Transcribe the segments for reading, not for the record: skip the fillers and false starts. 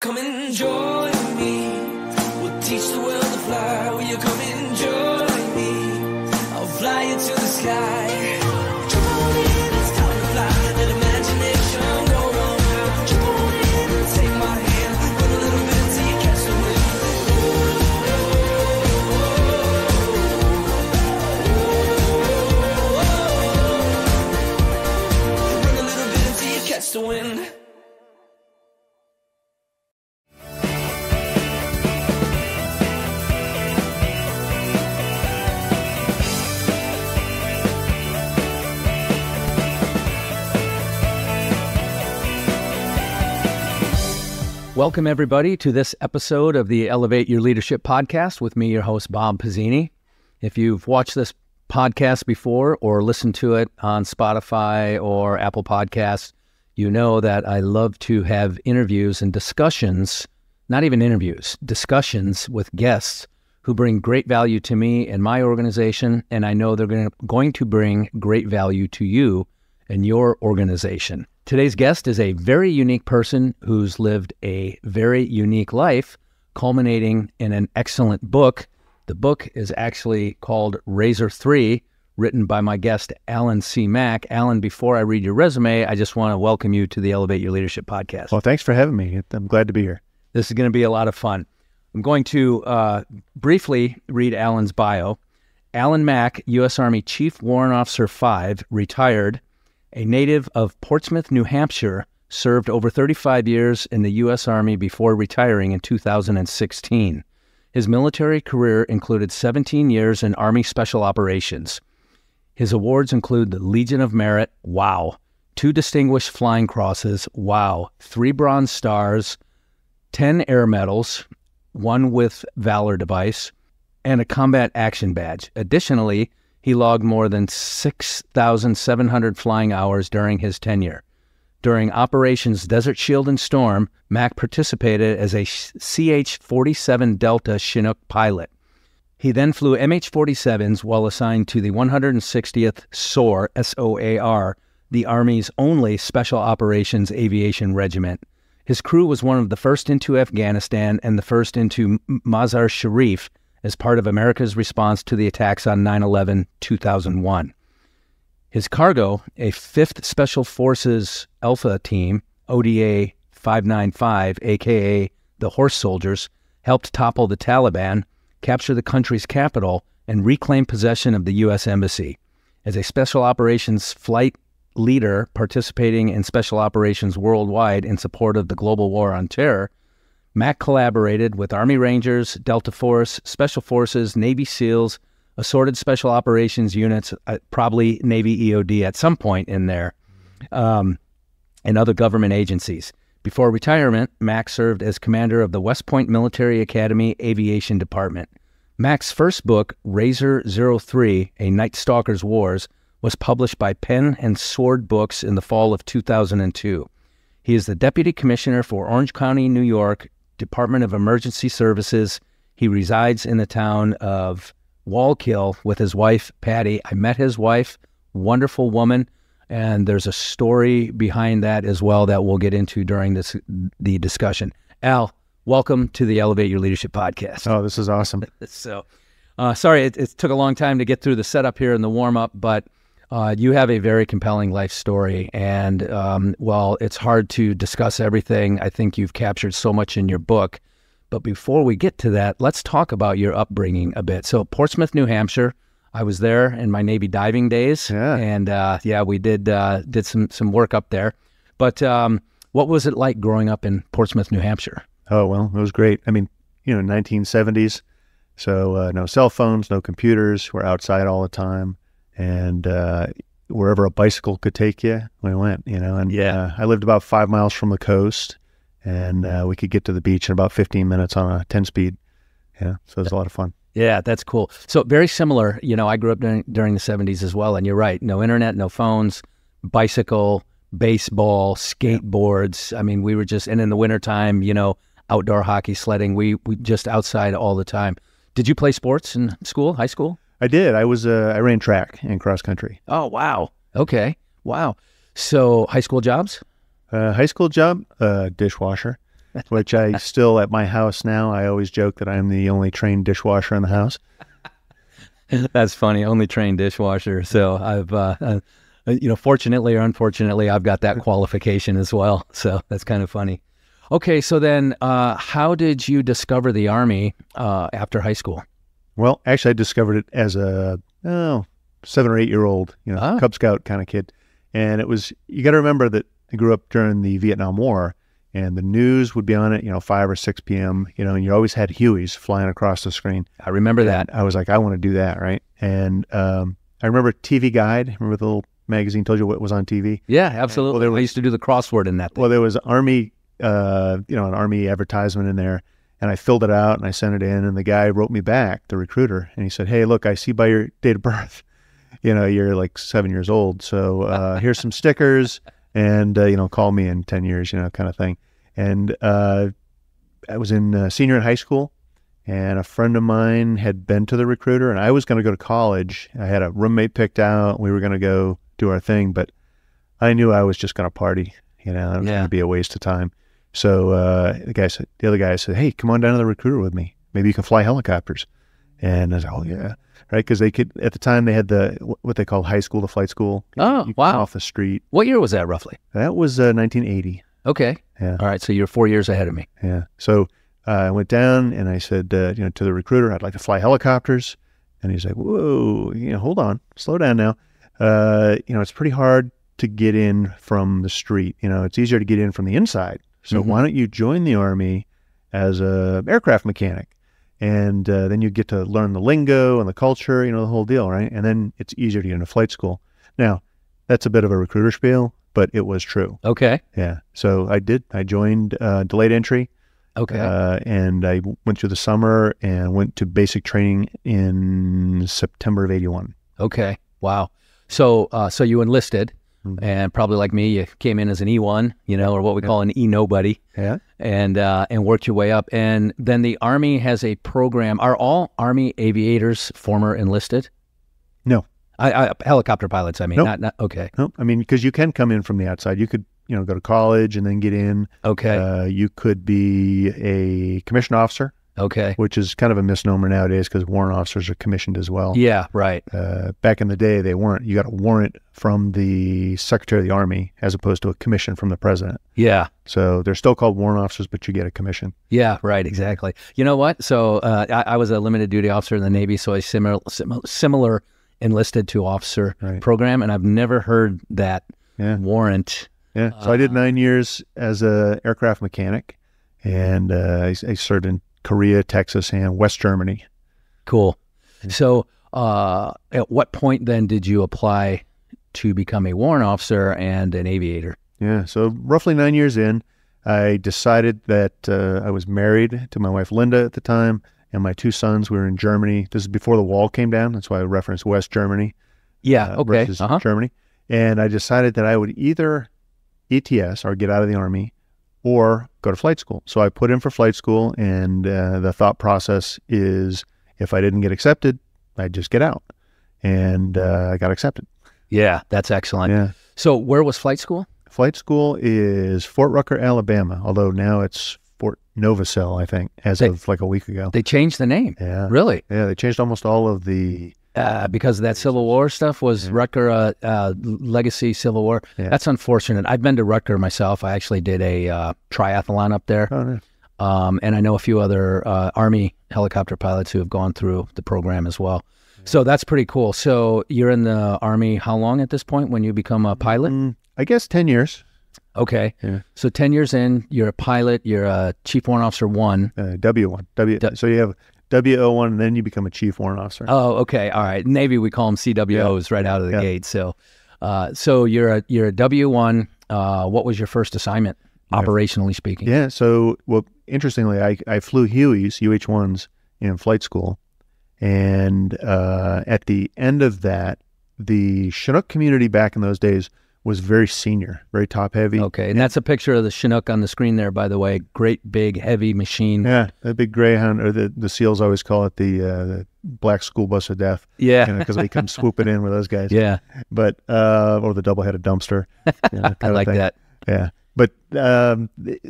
Come and join me. We'll teach the world to fly. Will you come and join me? I'll fly you to the sky. Jump on in, it's time to fly. Let imagination go on. Jump on in and take my hand. Run a little bit until you catch the wind. Run a little bit until you catch the wind. Welcome, everybody, to this episode of the Elevate Your Leadership podcast with me, your host, Bob Pizzini. If you've watched this podcast before or listened to it on Spotify or Apple Podcasts, you know that I love to have interviews and discussions, not even interviews, discussions with guests who bring great value to me and my organization, and I know they're going to bring great value to you and your organization. Today's guest is a very unique person who's lived a very unique life, culminating in an excellent book. The book is actually called Razor 3, written by my guest, Alan C. Mack. Alan, before I read your resume, I just want to welcome you to the Elevate Your Leadership podcast. Well, thanks for having me. I'm glad to be here. This is going to be a lot of fun. I'm going to briefly read Alan's bio. Alan Mack, U.S. Army Chief Warrant Officer 5, retired, a native of Portsmouth, New Hampshire, served over 35 years in the U.S. Army before retiring in 2016. His military career included 17 years in Army Special Operations. His awards include the Legion of Merit, wow, 2 Distinguished Flying Crosses, wow, 3 Bronze Stars, 10 Air Medals, 1 with Valor Device, and a Combat Action Badge. Additionally, he logged more than 6,700 flying hours during his tenure. During Operations Desert Shield and Storm, Mack participated as a CH-47 Delta Chinook pilot. He then flew MH-47s while assigned to the 160th SOAR, S-O-A-R, the Army's only Special Operations Aviation Regiment. His crew was one of the first into Afghanistan and the first into Mazar-iSharif, as part of America's response to the attacks on 9/11/2001. His cargo, a 5th Special Forces Alpha Team, ODA 595, a.k.a. the Horse Soldiers, helped topple the Taliban, capture the country's capital, and reclaim possession of the U.S. Embassy. As a Special Operations flight leader participating in special operations worldwide in support of the global war on terror, Mack collaborated with Army Rangers, Delta Force, Special Forces, Navy SEALs, assorted Special Operations units, probably Navy EOD at some point in there, and other government agencies. Before retirement, Mack served as commander of the West Point Military Academy Aviation Department. Mack's first book, Razor 03, A Night Stalker's Wars, was published by Pen and Sword Books in the fall of 2002. He is the Deputy Commissioner for Orange County, New York, Department of Emergency Services. He resides in the town of Wallkill with his wife, Patty. I met his wife, wonderful woman, and there's a story behind that as well that we'll get into during the discussion. Al, welcome to the Elevate Your Leadership podcast. Oh, this is awesome. So, sorry, it took a long time to get through the setup here and the warm-up, but you have a very compelling life story, and while it's hard to discuss everything, I think you've captured so much in your book. But before we get to that, let's talk about your upbringing a bit. So Portsmouth, New Hampshire, I was there in my Navy diving days, and we did some work up there. But what was it like growing up in Portsmouth, New Hampshire? Oh, well, it was great. I mean, 1970s, so no cell phones, no computers. We're outside all the time. And wherever a bicycle could take you, we went, I lived about 5 miles from the coast, and we could get to the beach in about 15 minutes on a 10-speed. Yeah, so it was a lot of fun. Yeah, that's cool. So very similar, I grew up during the 70s as well, and you're right, no internet, no phones, bicycle, baseball, skateboards. I mean, we were just, and in the wintertime, outdoor hockey, sledding, we just outside all the time. Did you play sports in school, high school? I did. I ran track and cross country. Oh, wow. Okay. Wow. So high school jobs? High school job, dishwasher. which I still, at my house now, I always joke that I'm the only trained dishwasher in the house. That's funny. Only trained dishwasher. So I've, fortunately or unfortunately, I've got that qualification as well. So that's kind of funny. Okay. So then how did you discover the Army after high school? Well, actually, I discovered it as a 7 or 8 year old, Cub Scout kind of kid. And it was, you got to remember that I grew up during the Vietnam War, and the news would be on at, 5 or 6 p.m., and you always had Hueys flying across the screen. I remember that. I was like, I want to do that, right? And I remember TV Guide. Remember the little magazine told you what was on TV? Yeah, absolutely. I used to do the crossword in that thing. Well, there was Army, an Army advertisement in there, and I filled it out and I sent it in, and the guy wrote me back, the recruiter, and he said, hey, look, I see by your date of birth, you're like 7 years old. So here's some stickers, and, call me in 10 years, kind of thing. And I was in senior in high school, and a friend of mine had been to the recruiter, and I was going to go to college. I had a roommate picked out. We were going to go do our thing, but I knew I was just going to party. It was going to be a waste of time. So the other guy said, hey, come on down to the recruiter with me. Maybe you can fly helicopters. And I was like, oh, yeah. Right, because they could, at the time, they had what they called high school to flight school. Oh, wow. Off the street. What year was that, roughly? That was 1980. Okay. Yeah. All right, so you're 4 years ahead of me. Yeah. So I went down and I said, to the recruiter, I'd like to fly helicopters. And he's like, whoa, hold on, slow down now. It's pretty hard to get in from the street. It's easier to get in from the inside. So why don't you join the Army as a aircraft mechanic? And then you get to learn the lingo and the culture, the whole deal, right? And then it's easier to get into flight school. Now, that's a bit of a recruiter spiel, but it was true. Okay. Yeah. So I did. I joined delayed entry. Okay. And I went through the summer and went to basic training in September of 81. Okay. Wow. So you enlisted. And probably like me, you came in as an E1, or what we call an E-nobody. Yeah. And worked your way up. And then the Army has a program. Are all Army aviators former enlisted? No. Helicopter pilots, I mean. Nope. Not okay. No, I mean, because you can come in from the outside. You could, go to college and then get in. Okay. You could be a commissioned officer. Okay. Which is kind of a misnomer nowadays because warrant officers are commissioned as well. Yeah, right. Back in the day, they weren't. You got a warrant from the Secretary of the Army as opposed to a commission from the President. Yeah. So they're still called warrant officers, but you get a commission. Yeah, right, exactly. You know what? So I was a limited duty officer in the Navy, so a similar enlisted to officer program, and I've never heard that warrant. Yeah, so I did 9 years as a aircraft mechanic, and I served in Korea, Texas, and West Germany. Cool. So at what point then did you apply to become a warrant officer and an aviator? Yeah, so roughly 9 years in, I decided that I was married to my wife Linda at the time, and my two sons were in Germany. This is before the wall came down. That's why I referenced West Germany. Yeah, okay. Versus Germany. And I decided that I would either ETS or get out of the Army or go to flight school. So I put in for flight school, and the thought process is if I didn't get accepted, I'd just get out. And I got accepted. Yeah, that's excellent. Yeah. So where was flight school? Flight school is Fort Rucker, Alabama, although now it's Fort Novacell, I think, as of like a week ago. They changed the name. Yeah. Really? Yeah, they changed almost all of the... because of that Civil War stuff, was Rucker legacy Civil War? Yeah. That's unfortunate. I've been to Rucker myself. I actually did a triathlon up there. Oh, nice. And I know a few other Army helicopter pilots who have gone through the program as well. Yeah. So that's pretty cool. So you're in the Army how long at this point when you become a pilot? I guess 10 years. Okay. Yeah. So 10 years in, you're a pilot, you're a Chief Warrant Officer 1. W1. So you have WO1, and then you become a Chief Warrant Officer. Oh, okay. All right. Navy, we call them CWOs right out of the gate. So so you're a W1. What was your first assignment, operationally speaking? Yeah. So, well, interestingly, I flew Hueys, UH-1s, in flight school. And at the end of that, the Chinook community back in those days was very senior, very top heavy. Okay, and that's a picture of the Chinook on the screen there, by the way. Great, big, heavy machine. Yeah, that big Greyhound, or the SEALs always call it the black school bus of death. Yeah. Because they come swooping in with those guys. Yeah. But, or the double-headed dumpster. I like that. Yeah. But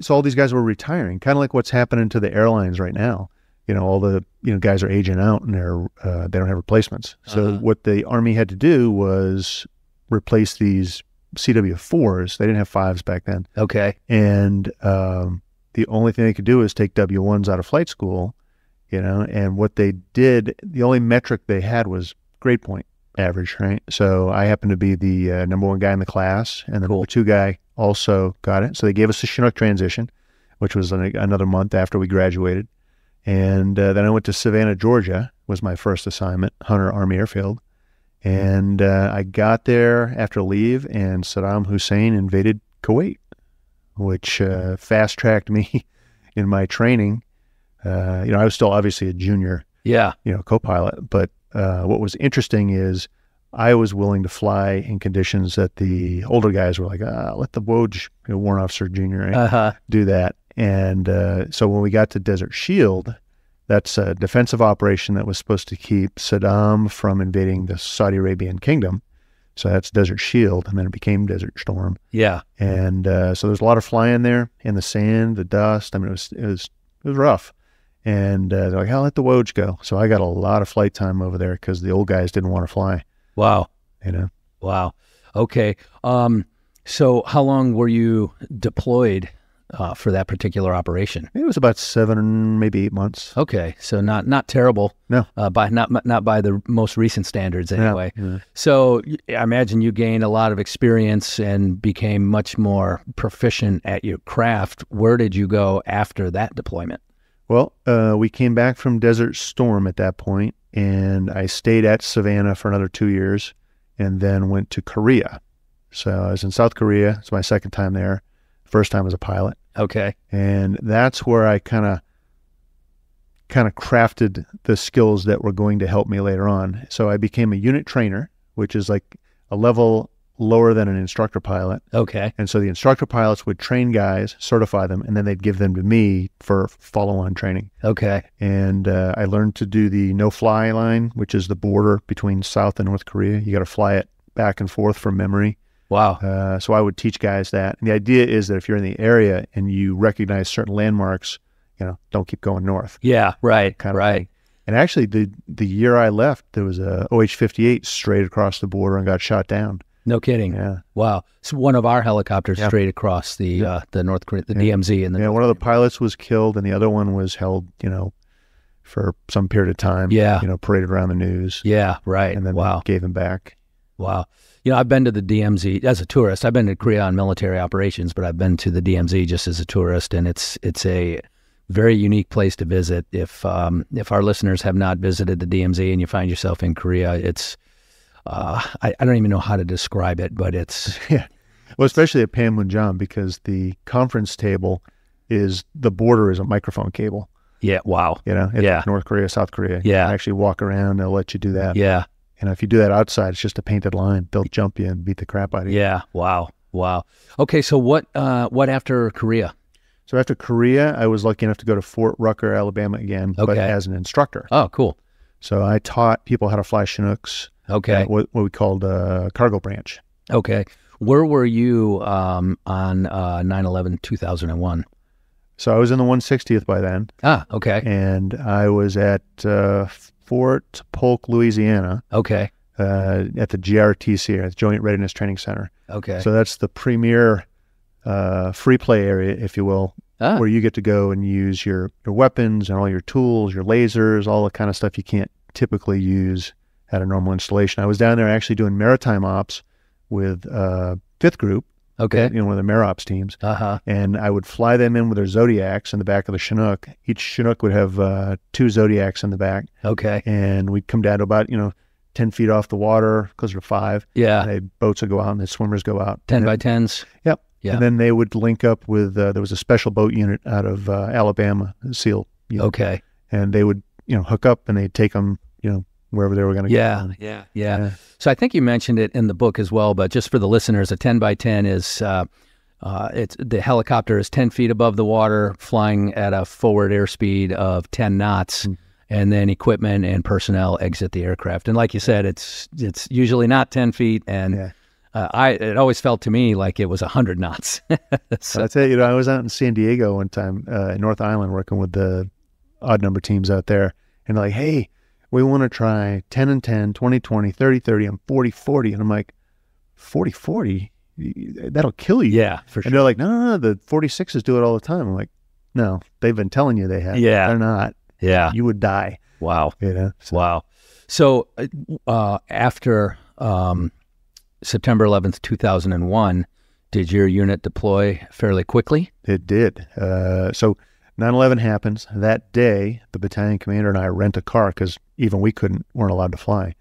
so all these guys were retiring, kind of like what's happening to the airlines right now. All the guys are aging out and they don't have replacements. So what the Army had to do was replace these CW4s. They didn't have 5s back then. Okay. And the only thing they could do is take W1s out of flight school, and what they did, the only metric they had was grade point average, right? So I happened to be the #1 guy in the class, and the #2 guy also got it. So they gave us a Chinook transition, which was another month after we graduated. And then I went to Savannah, Georgia, was my first assignment, Hunter Army Airfield. And I got there after leave, and Saddam Hussein invaded Kuwait, which fast-tracked me in my training. I was still obviously a junior, co-pilot. But what was interesting is I was willing to fly in conditions that the older guys were like, let the Woj, Warrant Officer Junior, do that. And so when we got to Desert Shield, that's a defensive operation that was supposed to keep Saddam from invading the Saudi Arabian kingdom. So that's Desert Shield, and then it became Desert Storm. Yeah. And so there's a lot of flying there in the sand, the dust. I mean, it was rough. And they're like, let the Woj go. So I got a lot of flight time over there because the old guys didn't want to fly. Wow. Wow. Okay. So how long were you deployed for that particular operation? It was about 7, maybe 8 months. Okay, so not terrible. No, by not by the most recent standards anyway. No. So I imagine you gained a lot of experience and became much more proficient at your craft. Where did you go after that deployment? Well, we came back from Desert Storm at that point, and I stayed at Savannah for another 2 years, and then went to Korea. So I was in South Korea. It's my second time there. First time as a pilot. Okay. And that's where I kind of crafted the skills that were going to help me later on. So I became a unit trainer, which is like a level lower than an instructor pilot. Okay. And so the instructor pilots would train guys, certify them, and then they'd give them to me for follow-on training. Okay. And I learned to do the no-fly line, which is the border between South and North Korea. You got to fly it back and forth from memory. Wow. So I would teach guys that. And the idea is that if you're in the area and you recognize certain landmarks, don't keep going north. Yeah, right, right. And actually, the year I left, there was a OH-58 straight across the border and got shot down. No kidding. Yeah. Wow. So one of our helicopters straight across the North Korea, the DMZ. And one of the pilots was killed, and the other one was held, for some period of time. Yeah. Paraded around the news. Yeah, right. And then gave him back. Wow. I've been to the DMZ as a tourist. I've been to Korea on military operations, but I've been to the DMZ just as a tourist, and it's a very unique place to visit. If our listeners have not visited the DMZ and you find yourself in Korea, it's I don't even know how to describe it, but it's well, especially at Panmunjom, because the conference table the border is a microphone cable. Yeah. Wow. It's North Korea, South Korea. Yeah. You actually walk around, they'll let you do that. Yeah. And if you do that outside, it's just a painted line. They'll jump you and beat the crap out of you. Yeah. Wow. Okay. So what after Korea? So after Korea, I was lucky enough to go to Fort Rucker, Alabama again, but as an instructor. Oh, cool. So I taught people how to fly Chinooks. Okay. What we called cargo branch. Okay. Where were you on 9/11/2001? So I was in the 160th by then. Ah, okay. And I was at Fort Polk, Louisiana. Okay. At the GRTC, the Joint Readiness Training Center. Okay. So that's the premier free play area, if you will, where you get to go and use your weapons and all your tools, your lasers, all the kind of stuff you can't typically use at a normal installation. I was down there actually doing maritime ops with 5th Group. Okay. One of the Marops teams. And I would fly them in with their Zodiacs in the back of the Chinook. Each Chinook would have 2 Zodiacs in the back. Okay. And we'd come down to about, 10 feet off the water, closer to 5. Yeah. And the boats would go out and the swimmers go out. 10 by 10s? Yep. Yeah. And then they would link up with, there was a special boat unit out of Alabama, SEAL unit. Okay. And they would, hook up and they'd take them, wherever they were going to go. Yeah. So I think you mentioned it in the book as well, but just for the listeners, a 10 by 10 is, it's the helicopter is 10 feet above the water, flying at a forward airspeed of 10 knots, and then equipment and personnel exit the aircraft. And like you said, it's usually not 10 feet, and It always felt to me like it was 100 knots. So that's it. I was out in San Diego one time, in North Island, working with the odd number teams out there, and they're like, hey, we want to try 10 and 10, 20, 20, 30, 30, and 40, 40. And I'm like, 40, 40? That'll kill you. Yeah, for sure. And they're like, no, the 46s do it all the time. I'm like, no, they've been telling you they have. Yeah. They're not. Yeah. You would die. Wow. So. Wow. So after September 11th, 2001, did your unit deploy fairly quickly? It did. So 9/11 happens. That day, the battalion commander and I rent a car because even we weren't allowed to fly.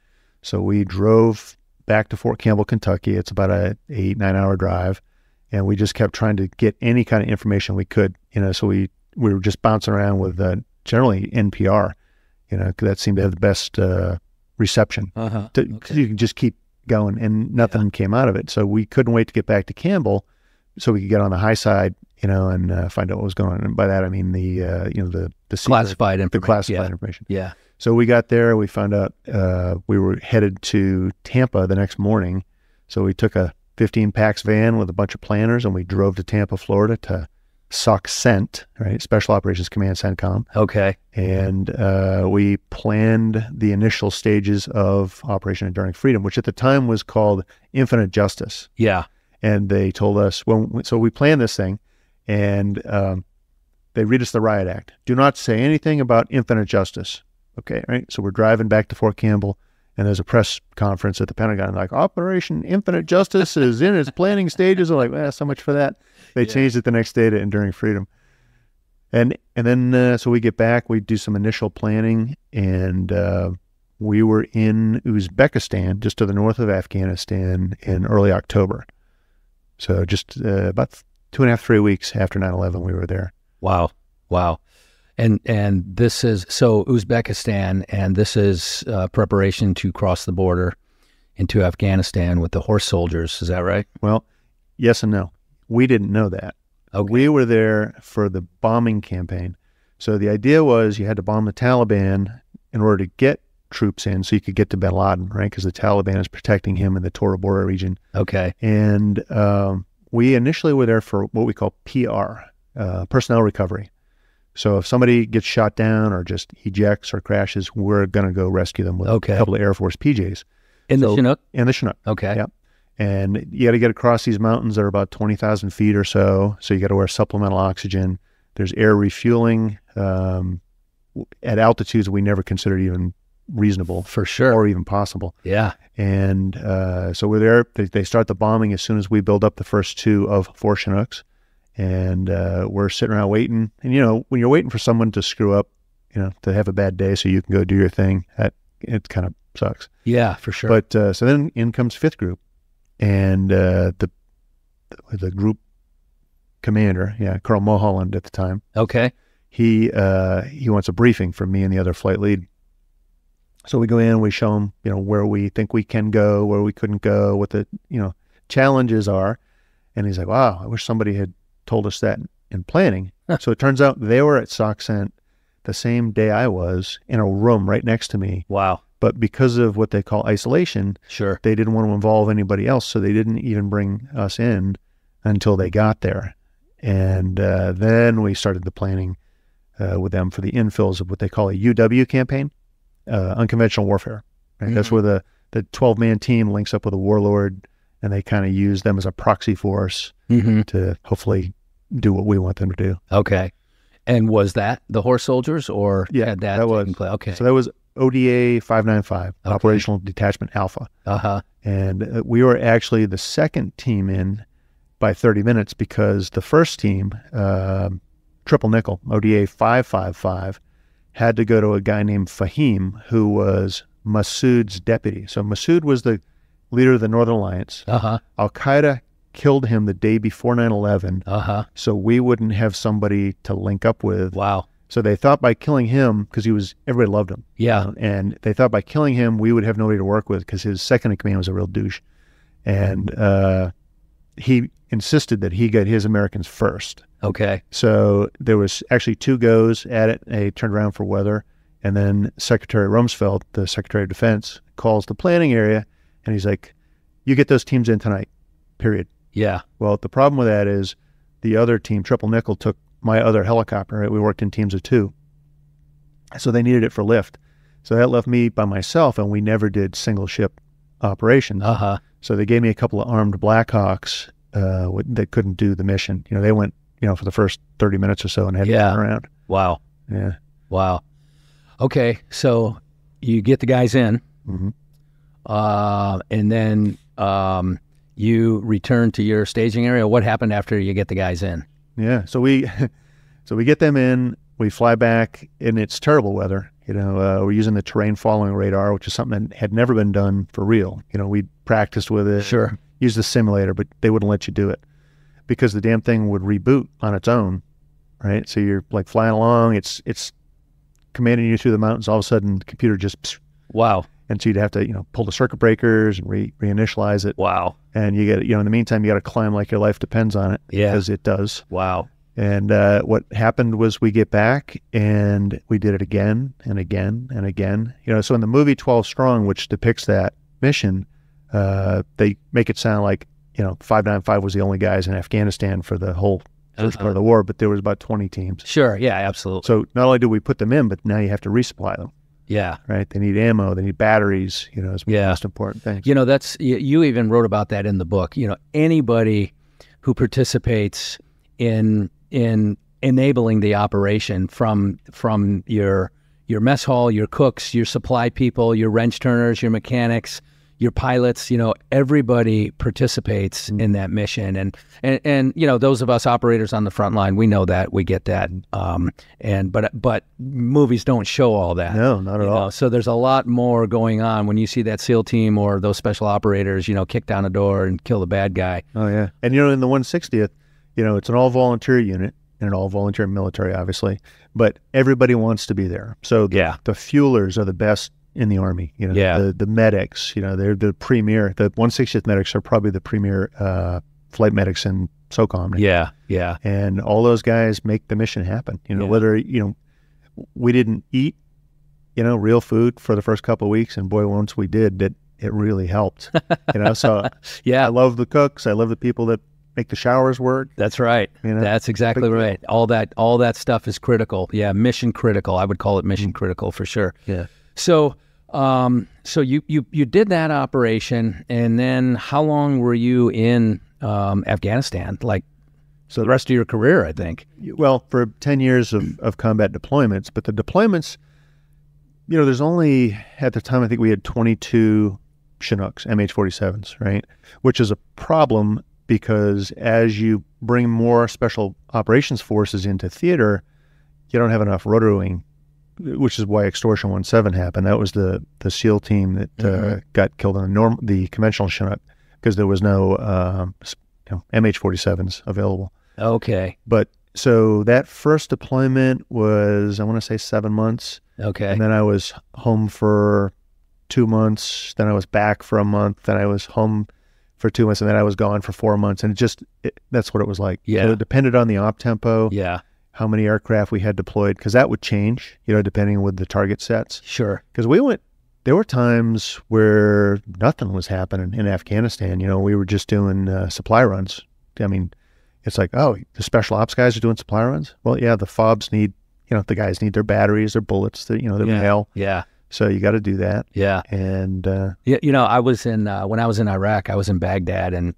So we drove back to Fort Campbell, Kentucky. It's about a 8-9 hour drive. And we just kept trying to get any kind of information we could, so we were just bouncing around with generally NPR, because that seemed to have the best reception. Because you can just keep going, and nothing came out of it. So we couldn't wait to get back to Campbell so we could get on the high side, and find out what was going on. And by that, I mean the classified information. The classified information. Yeah. So we got there, we found out we were headed to Tampa the next morning. So we took a 15 PAX van with a bunch of planners, and we drove to Tampa, Florida to SOC CENT, right? Special Operations Command CENTCOM. Okay. And we planned the initial stages of Operation Enduring Freedom, which at the time was called Infinite Justice. Yeah. And they told us, so we planned this thing, and they read us the Riot Act. Do not say anything about infinite justice. Okay, right? So we're driving back to Fort Campbell, and there's a press conference at the Pentagon, like, Operation Infinite Justice is in its planning stages. I'm like, so much for that. They changed it the next day to Enduring Freedom. And then, so we get back, we do some initial planning, and we were in Uzbekistan, just to the north of Afghanistan, in early October. So just about 2.5, 3 weeks after 9/11, we were there. Wow. And this is, so Uzbekistan, and this is preparation to cross the border into Afghanistan with the horse soldiers. Is that right? Well, yes and no. We didn't know that. Okay. We were there for the bombing campaign. So the idea was you had to bomb the Taliban in order to get troops in so you could get to bin Laden, right? Because the Taliban is protecting him in the Tora Bora region. Okay. And we initially were there for what we call PR, personnel recovery. So if somebody gets shot down or just ejects or crashes, we're going to go rescue them with a couple of Air Force PJs. The Chinook? In the Chinook. Okay. Yep. And you got to get across these mountains that are about 20,000 feet or so. So you got to wear supplemental oxygen. There's air refueling at altitudes we never considered even reasonable. For sure. Or even possible. Yeah. And so we're there. They start the bombing as soon as we build up the first 2 of 4 Chinooks. And we're sitting around waiting. And, when you're waiting for someone to screw up, to have a bad day so you can go do your thing, it kind of sucks. Yeah, for sure. But so then in comes 5th Group. And the group commander, Colonel Mulholland at the time. Okay. He wants a briefing from me and the other flight lead. So we go in, we show him, where we think we can go, where we couldn't go, what the, challenges are. And he's like, wow, I wish somebody had told us that in planning. So it turns out they were at SOC CENT the same day I was, in a room right next to me. Wow. But because of what they call isolation, sure, they didn't want to involve anybody else, so they didn't even bring us in until they got there. And then we started the planning with them for the infills of what they call a UW campaign, unconventional warfare. Right? Mm-hmm. That's where the 12-man team links up with a warlord, and they kind of use them as a proxy force to hopefully do what we want them to do. Okay. And was that the horse soldiers, or had that taken place? Okay. So that was ODA 595, Operational Detachment Alpha. And we were actually the second team in by 30 minutes because the first team, Triple Nickel, ODA 555, had to go to a guy named Fahim, who was Massoud's deputy. So Massoud was the leader of the Northern Alliance. Al-Qaeda killed him the day before 9/11, so we wouldn't have somebody to link up with. Wow. So they thought by killing him, because everybody loved him. Yeah. And they thought by killing him, we would have nobody to work with because his second in command was a real douche. And he insisted that he get his Americans first. Okay. So there was actually 2 goes at it. They turned around for weather. And then Secretary Rumsfeld, the Secretary of Defense, calls the planning area, and he's like, you get those teams in tonight, period. Yeah. Well, the problem with that is the other team, Triple Nickel, took my other helicopter. Right? We worked in teams of 2. So they needed it for lift. So that left me by myself, and we never did single ship operations. So they gave me a couple of armed Blackhawks that couldn't do the mission. They went, for the first 30 minutes or so and had to turn around. Wow. Yeah. Wow. Okay, so you get the guys in, and then you return to your staging area. What happened after you get the guys in? Yeah, so we get them in, we fly back, and it's terrible weather. We're using the terrain following radar, which is something that had never been done for real. We practiced with it, Sure, used the simulator, but they wouldn't let you do it because the damn thing would reboot on its own, right? So you're like flying along, it's commanding you through the mountains. All of a sudden, the computer just wow. And so you'd have to, pull the circuit breakers and reinitialize it. Wow. And you get, in the meantime, you got to climb like your life depends on it. Yeah. Because it does. Wow. And what happened was we get back and we did it again and again and again. So in the movie 12 Strong, which depicts that mission, they make it sound like, 595 was the only guys in Afghanistan for the whole first part of the war, but there was about 20 teams. Sure. Yeah, absolutely. So not only do we put them in, but now you have to resupply them. Yeah. Right. They need ammo. They need batteries. It's the most important thing. That's, you even wrote about that in the book. Anybody who participates in enabling the operation from your mess hall, your cooks, your supply people, your wrench turners, your mechanics, your pilots, everybody participates in that mission. And those of us operators on the front line, we know that, we get that. But movies don't show all that. No, not at all. So there's a lot more going on when you see that SEAL team or those special operators, kick down a door and kill the bad guy. Oh, yeah. And, in the 160th, it's an all-volunteer unit and an all-volunteer military, obviously, but everybody wants to be there. So the fuelers are the best in the Army, the medics, they're the premier. The 160th medics are probably the premier flight medics in SOCOM. Yeah, yeah. And all those guys make the mission happen. Whether we didn't eat, real food for the first couple of weeks, and boy, once we did, it really helped. So yeah, I love the cooks. I love the people that make the showers work. That's right. That's exactly right. All that stuff is critical. Yeah, mission critical. I would call it mission critical for sure. Yeah. So you did that operation, and then how long were you in Afghanistan? So the rest of your career, I think. Well, for 10 years of combat deployments, but the deployments, there's only, at the time, I think we had 22 Chinooks, MH-47s, right? Which is a problem because as you bring more special operations forces into theater, you don't have enough rotor wing, which is why Extortion 17 happened. That was the SEAL team that got killed in the conventional Chinook because there was no MH-47s available. Okay. But so that first deployment was, I want to say 7 months. Okay. And then I was home for 2 months. Then I was back for a month. Then I was home for 2 months. And then I was gone for 4 months. And that's what it was like. Yeah. So it depended on the op tempo. Yeah. How many aircraft we had deployed, because that would change, depending with the target sets. Sure. Because there were times where nothing was happening in Afghanistan. We were just doing supply runs. I mean, it's like, oh, the special ops guys are doing supply runs? Well, yeah, the FOBs need, the guys need their batteries, their bullets, their mail. Yeah. So you got to do that. Yeah. And, I was in, when I was in Iraq, I was in Baghdad, and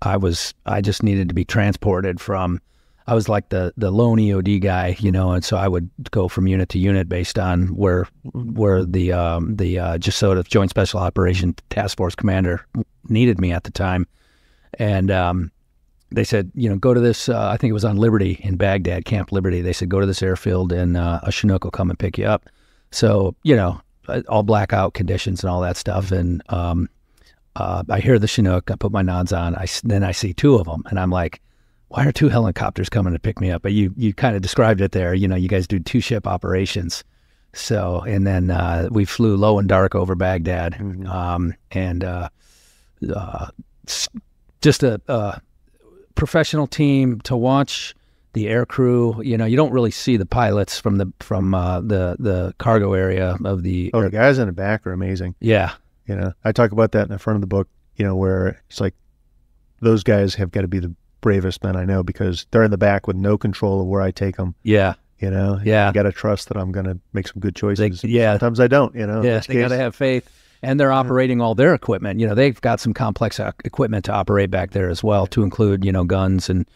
I just needed to be transported from, I was like the lone EOD guy, and so I would go from unit to unit based on where the just sort of Joint Special Operations Task Force commander needed me at the time. And they said, go to this, I think it was on Liberty in Baghdad, Camp Liberty. They said, go to this airfield and a Chinook will come and pick you up. So, all blackout conditions and all that stuff. And I hear the Chinook, I put my nods on, then I see 2 of them, and I'm like, why are 2 helicopters coming to pick me up? But you kind of described it there. You guys do 2-ship operations. So, and then we flew low and dark over Baghdad. And just a professional team to watch the air crew. You don't really see the pilots from the cargo area of the. Oh, the guys in the back are amazing. Yeah. I talk about that in the front of the book. where it's like those guys have got to be the bravest men I know, because they're in the back with no control of where I take them. Yeah. Yeah. You got to trust that I'm going to make some good choices. Sometimes I don't, Yeah, they got to have faith. And they're operating all their equipment. They've got some complex equipment to operate back there as well, to include, guns and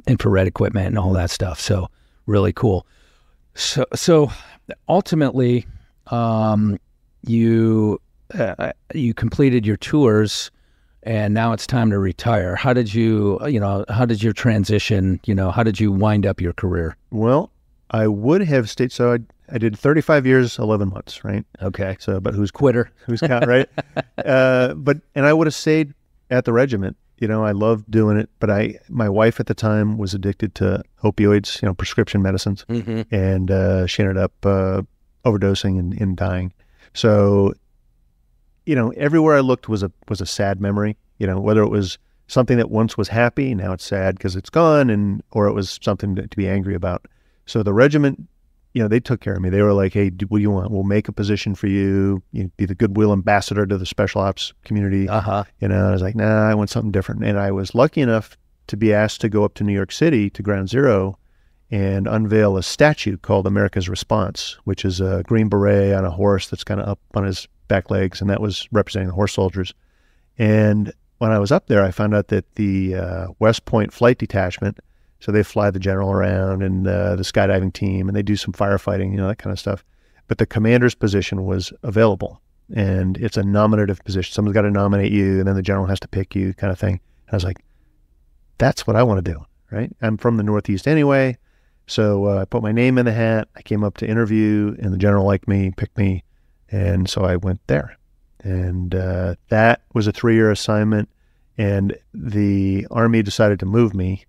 infrared equipment and all that stuff. So really cool. So ultimately, you completed your tours, and now it's time to retire. How did how did your transition, how did you wind up your career? Well, I would have stayed. So I did 35 years, 11 months, right? Okay. So, but who's quitter? Who's count, right? And I would have stayed at the regiment. I loved doing it, but my wife at the time was addicted to opioids, prescription medicines, and she ended up overdosing and dying. So, everywhere I looked was a sad memory. Whether it was something that once was happy, now it's sad because it's gone, or it was something to be angry about. So the regiment, they took care of me. They were like, hey, what do you want? We'll make a position for you. You'd be the goodwill ambassador to the special ops community. I was like, nah, I want something different. And I was lucky enough to be asked to go up to New York City to Ground Zero and unveil a statue called America's Response, which is a green beret on a horse that's kind of up on his back legs, and that was representing the horse soldiers. And when I was up there, I found out that the West Point Flight Detachment, so they fly the general around and the skydiving team, and they do some firefighting, that kind of stuff. But the commander's position was available, and it's a nominative position. Someone's got to nominate you, and then the general has to pick you, kind of thing. And I was like, that's what I want to do, right? I'm from the Northeast anyway, so I put my name in the hat. I came up to interview, and the general liked me, picked me, and so I went there. And that was a 3-year assignment, and the Army decided to move me.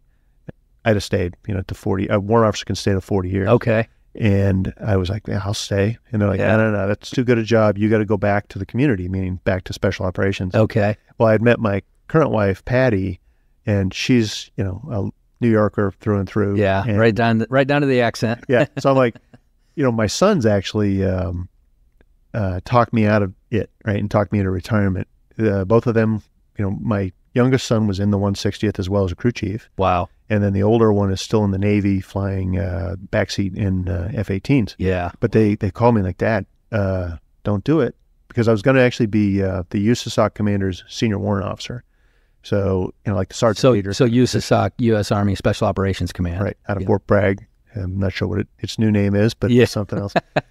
I'd have stayed, to 40. A warrant officer can stay to 40 years. Okay. And I was like, yeah, I'll stay. And they're like, no, that's too good a job. You got to go back to the community, meaning back to special operations. Okay. Well, I'd met my current wife, Patty, and she's, a New Yorker through and through. Yeah, and, right down to the accent. Yeah. So I'm like, my sons actually talked me out of it, right, and talked me into retirement. Both of them, my youngest son was in the 160th as well as a crew chief. Wow. And then the older one is still in the Navy flying backseat in F-18s. Yeah. But they called me like, Dad, don't do it. Because I was going to actually be the USASOC commander's senior warrant officer. So, like the sergeant leader. So USASOC, U.S. Army Special Operations Command. Right, out of Fort Bragg. I'm not sure what its new name is, but it's something else. I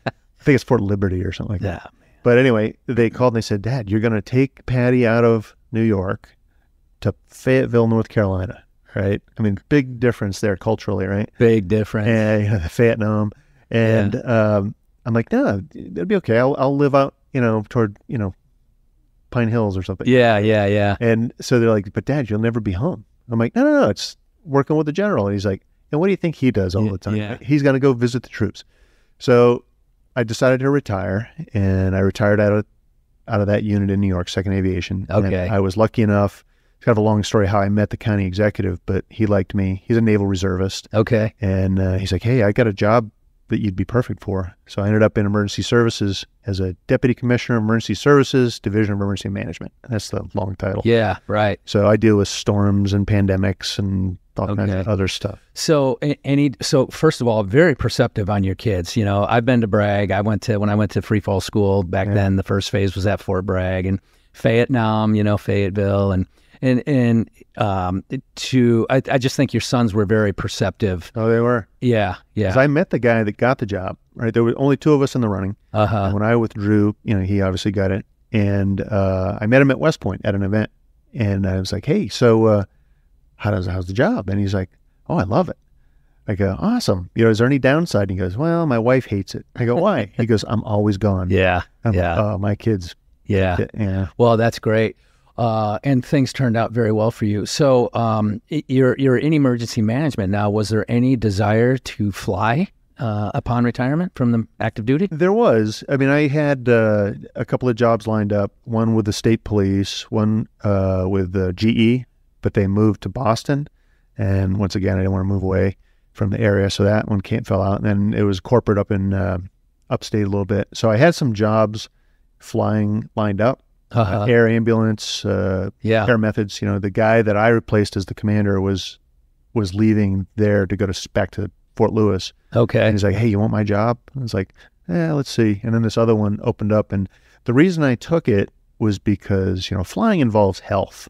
think it's Fort Liberty or something like that. Man. But anyway, they called and they said, Dad, you're going to take Patty out of New York to Fayetteville, North Carolina. Right. I mean, big difference there culturally, right? Big difference. And Vietnam. And I'm like, no, it'll be okay. I'll live out, toward, Pine Hills or something. Yeah. And so they're like, but Dad, you'll never be home. I'm like, no, it's working with the general. And he's like, and what do you think he does all the time? Yeah. He's going to go visit the troops. So I decided to retire, and I retired out of that unit in New York, 2nd Aviation. Okay. And I was lucky enough. It's kind of a long story how I met the county executive, but he liked me. He's a naval reservist. Okay. And he's like, hey, I got a job that you'd be perfect for. So I ended up in emergency services as a deputy commissioner of emergency services, Division of Emergency Management. That's the long title. Yeah, right. So I deal with storms and pandemics and all kinds of other stuff. So first of all, very perceptive on your kids. I've been to Bragg. When I went to free fall school back then, the first phase was at Fort Bragg, and Fayetteville, I just think your sons were very perceptive. Oh, they were? Yeah. Because I met the guy that got the job, right? There were only 2 of us in the running. And when I withdrew, he obviously got it. And I met him at West Point at an event. And I was like, hey, so how's the job? And he's like, oh, I love it. I go, awesome. Is there any downside? And he goes, well, my wife hates it. I go, why? He goes, I'm always gone. Yeah. I'm like, oh, my kids. Yeah. Well, that's great. And things turned out very well for you. So you're in emergency management now. Was there any desire to fly upon retirement from the active duty? There was. I mean, I had a couple of jobs lined up, one with the state police, one with GE, but they moved to Boston. And once again, I didn't want to move away from the area, so that one fell out. And then it was corporate up in upstate a little bit. So I had some jobs flying lined up. air ambulance, paramedics. You know, the guy that I replaced as the commander was leaving there to go back to Fort Lewis. Okay. And he's like, hey, you want my job? I was like, let's see. And then this other one opened up. And the reason I took it was because, you know, flying involves health.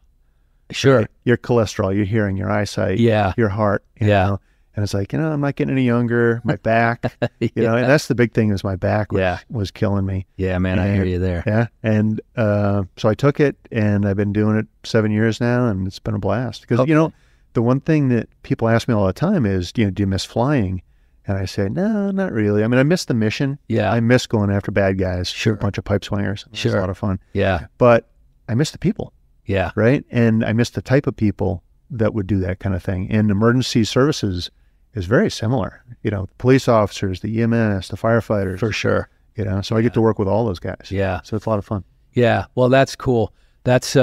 Sure. Right? Your cholesterol, your hearing, your eyesight, your heart. You know? And it's like, you know, I'm not getting any younger. My back, you know, and that's the big thing is my back was killing me. Yeah, man, I hear you there. Yeah. And so I took it, and I've been doing it 7 years now, and it's been a blast. Because, you know, the one thing that people ask me all the time is, you know, do you miss flying? And I say, no, not really. I mean, I miss the mission. Yeah. I miss going after bad guys. Sure. A bunch of pipe swingers. It's a lot of fun. Yeah. But I miss the people. Yeah. Right? And I miss the type of people that would do that kind of thing. And emergency services is very similar. You know, police officers, the EMS, the firefighters. For sure. You know, so I get to work with all those guys. Yeah. So it's a lot of fun. Yeah. Well, that's cool. That's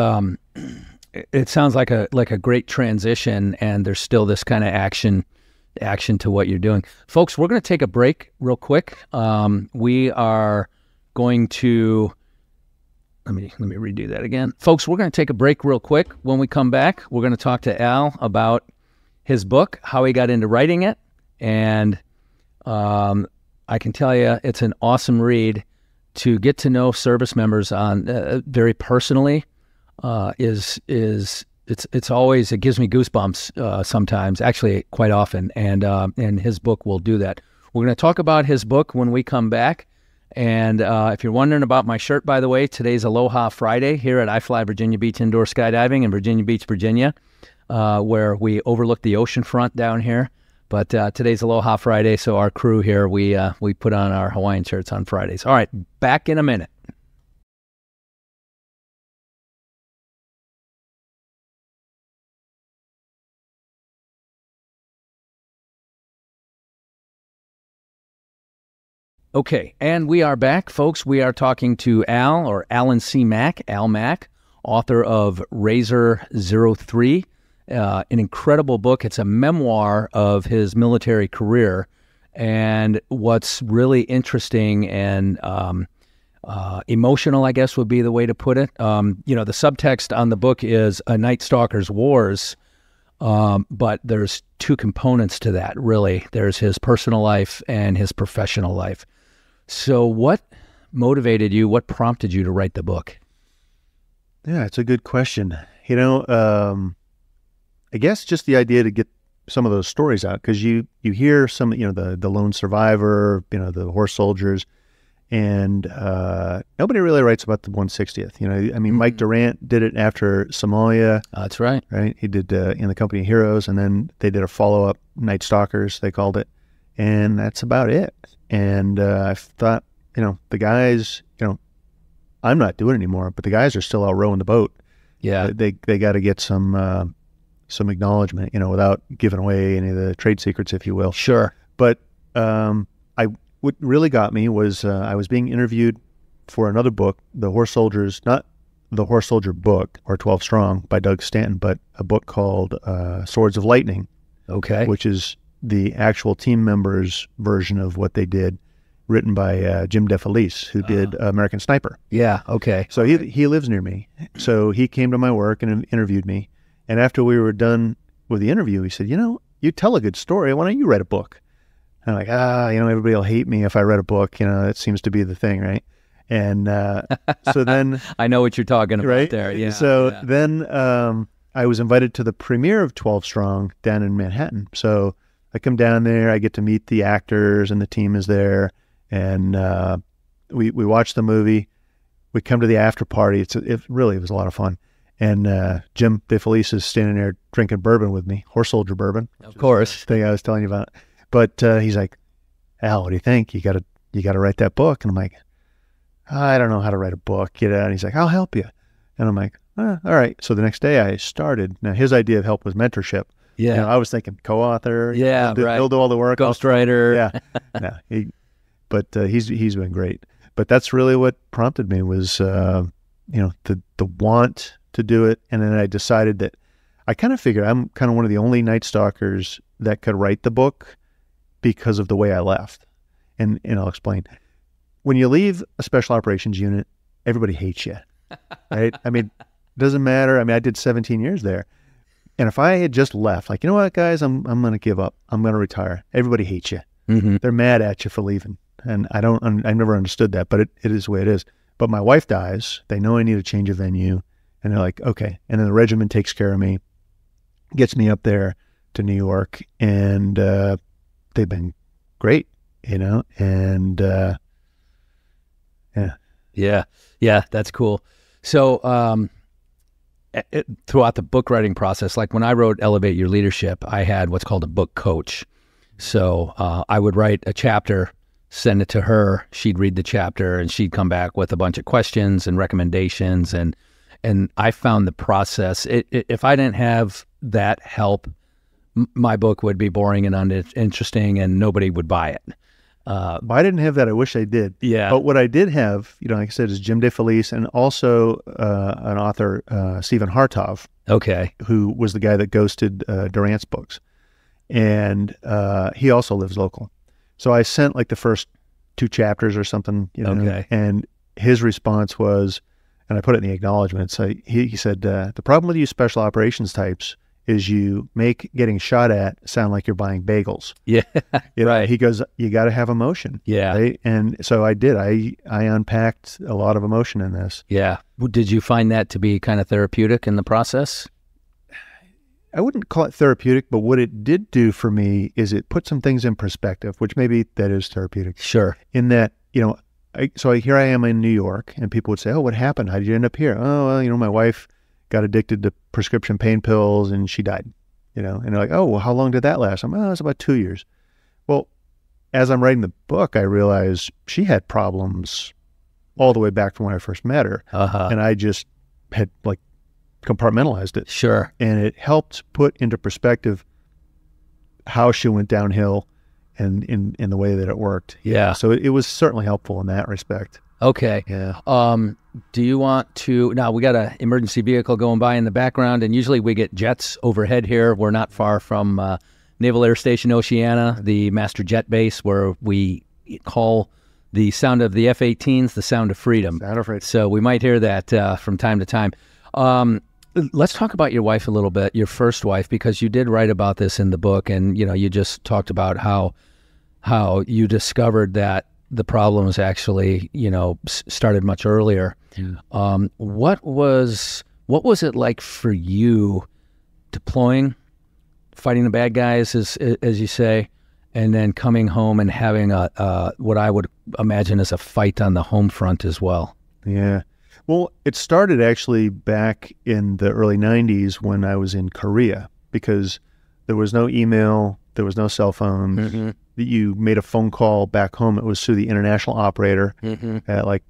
it sounds like a great transition, and there's still this kind of action to what you're doing. Folks, we're going to take a break real quick. We are going to let me redo that again. Folks, we're going to take a break real quick. When we come back, we're going to talk to Al about his book, how he got into writing it, and I can tell you it's an awesome read to get to know service members on very personally. It's always, it gives me goosebumps sometimes, actually quite often, and his book will do that. We're going to talk about his book when we come back. And if you're wondering about my shirt, by the way, today's Aloha Friday here at I Fly Virginia Beach Indoor Skydiving in Virginia Beach, Virginia, where we overlook the ocean front down here. But today's Aloha Friday, so our crew here, we put on our Hawaiian shirts on Fridays. All right, back in a minute. Okay, and we are back, folks. We are talking to Al, or Alan C. Mack, Al Mack, author of Razor 03, an incredible book. It's a memoir of his military career, and what's really interesting and emotional, I guess, would be the way to put it. You know, the subtext on the book is A Night Stalker's Wars, but there's two components to that, really. There's his personal life and his professional life. So what motivated you? What prompted you to write the book? Yeah, it's a good question. You know, I guess just the idea to get some of those stories out, because you hear some, you know, the lone survivor, you know, the horse soldiers, and nobody really writes about the 160th. You know, I mean, Mike Durant did it after Somalia. That's right. Right? He did in the Company of Heroes, and then they did a follow-up, Night Stalkers, they called it, and that's about it. And I thought, you know, the guys, you know, I'm not doing it anymore, but the guys are still out rowing the boat. Yeah. They got to get some acknowledgement, you know, without giving away any of the trade secrets, if you will. Sure. But what really got me was I was being interviewed for another book, The Horse Soldiers, not the Horse Soldier book, or 12 Strong by Doug Stanton, but a book called Swords of Lightning. Okay. Which is the actual team members' version of what they did, written by Jim DeFelice, who did American Sniper. Yeah, okay. So he lives near me. So he came to my work and interviewed me. And after we were done with the interview, he said, you know, you tell a good story. Why don't you write a book? And I'm like, you know, everybody will hate me if I read a book. You know, that seems to be the thing, right? And so then... I know what you're talking about, right? There, yeah. So then I was invited to the premiere of 12 Strong down in Manhattan. So I come down there, I get to meet the actors, and the team is there, and we watch the movie. We come to the after party. It really was a lot of fun. And Jim DeFelice is standing there drinking bourbon with me, horse soldier bourbon. Of course. The thing I was telling you about. But he's like, Al, what do you think? You got to write that book. And I'm like, I don't know how to write a book, you know. And he's like, I'll help you. And I'm like, all right. So the next day I started. Now his idea of help was mentorship. Yeah. You know, I was thinking co-author. Yeah, right. He'll do all the work. Ghostwriter. Yeah. No, but he's been great. But that's really what prompted me was, you know, the want to do it. And then I decided that I kind of figured I'm kind of one of the only Night Stalkers that could write the book because of the way I left. And I'll explain. When you leave a special operations unit, everybody hates you. right? I mean, doesn't matter. I mean, I did 17 years there. And if I had just left, like, you know what, guys, I'm going to give up. I'm going to retire. Everybody hates you. They're mad at you for leaving. And I never understood that, but it is the way it is. But my wife dies. They know I need a change of venue. And they're like, okay. And then the regiment takes care of me, gets me up there to New York. And they've been great, and yeah. Yeah, that's cool. So throughout the book writing process, like when I wrote Elevate Your Leadership, I had what's called a book coach. So I would write a chapter, send it to her, she'd read the chapter, and she'd come back with a bunch of questions and recommendations. And I found the process, if I didn't have that help, my book would be boring and uninteresting and nobody would buy it. I didn't have that. I wish I did. Yeah. But what I did have, like I said, is Jim DeFelice and also an author, Stephen Hartov. Okay. Who was the guy that ghosted Durant's books. And he also lives local. So I sent like the first 2 chapters or something, Okay. And his response was, and I put it in the acknowledgement, so he said, the problem with you special operations types is you make getting shot at sound like you're buying bagels. Yeah, right. He goes, you got to have emotion. Yeah. Right? And so I did. I unpacked a lot of emotion in this. Yeah. Did you find that to be kind of therapeutic in the process? I wouldn't call it therapeutic, but what it did do for me is it put some things in perspective, which maybe that is therapeutic. Sure. In that, here I am in New York, and people would say, oh, what happened? How did you end up here? Oh, well, my wife got addicted to prescription pain pills and she died, and they're like, oh, well, how long did that last? It was about 2 years. Well, as I'm writing the book, I realized she had problems all the way back from when I first met her. And I just had compartmentalized it. Sure. And it helped put into perspective how she went downhill and in the way that it worked. Yeah. So it was certainly helpful in that respect. Okay. Yeah. Do you want to, now we got an emergency vehicle going by in the background, and usually we get jets overhead here. We're not far from Naval Air Station Oceana, the master jet base, where we call the sound of the F-18s the sound of freedom. Sound of freedom. So we might hear that from time to time. Let's talk about your wife a little bit, your first wife, because you did write about this in the book, and you just talked about how you discovered that the problems actually, started much earlier. Yeah. What was it like for you deploying, fighting the bad guys, as you say, and then coming home and having what I would imagine is a fight on the home front as well? Yeah. Well, it started actually back in the early 90s when I was in Korea, because there was no email, there was no cell phones. Mm-hmm. You made a phone call back home. It was through the international operator. Mm-hmm. At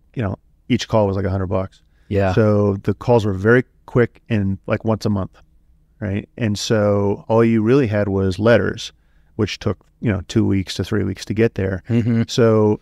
each call was like $100. Yeah. So the calls were very quick and like once a month, right? And so all you really had was letters, which took 2 weeks to 3 weeks to get there. Mm-hmm. So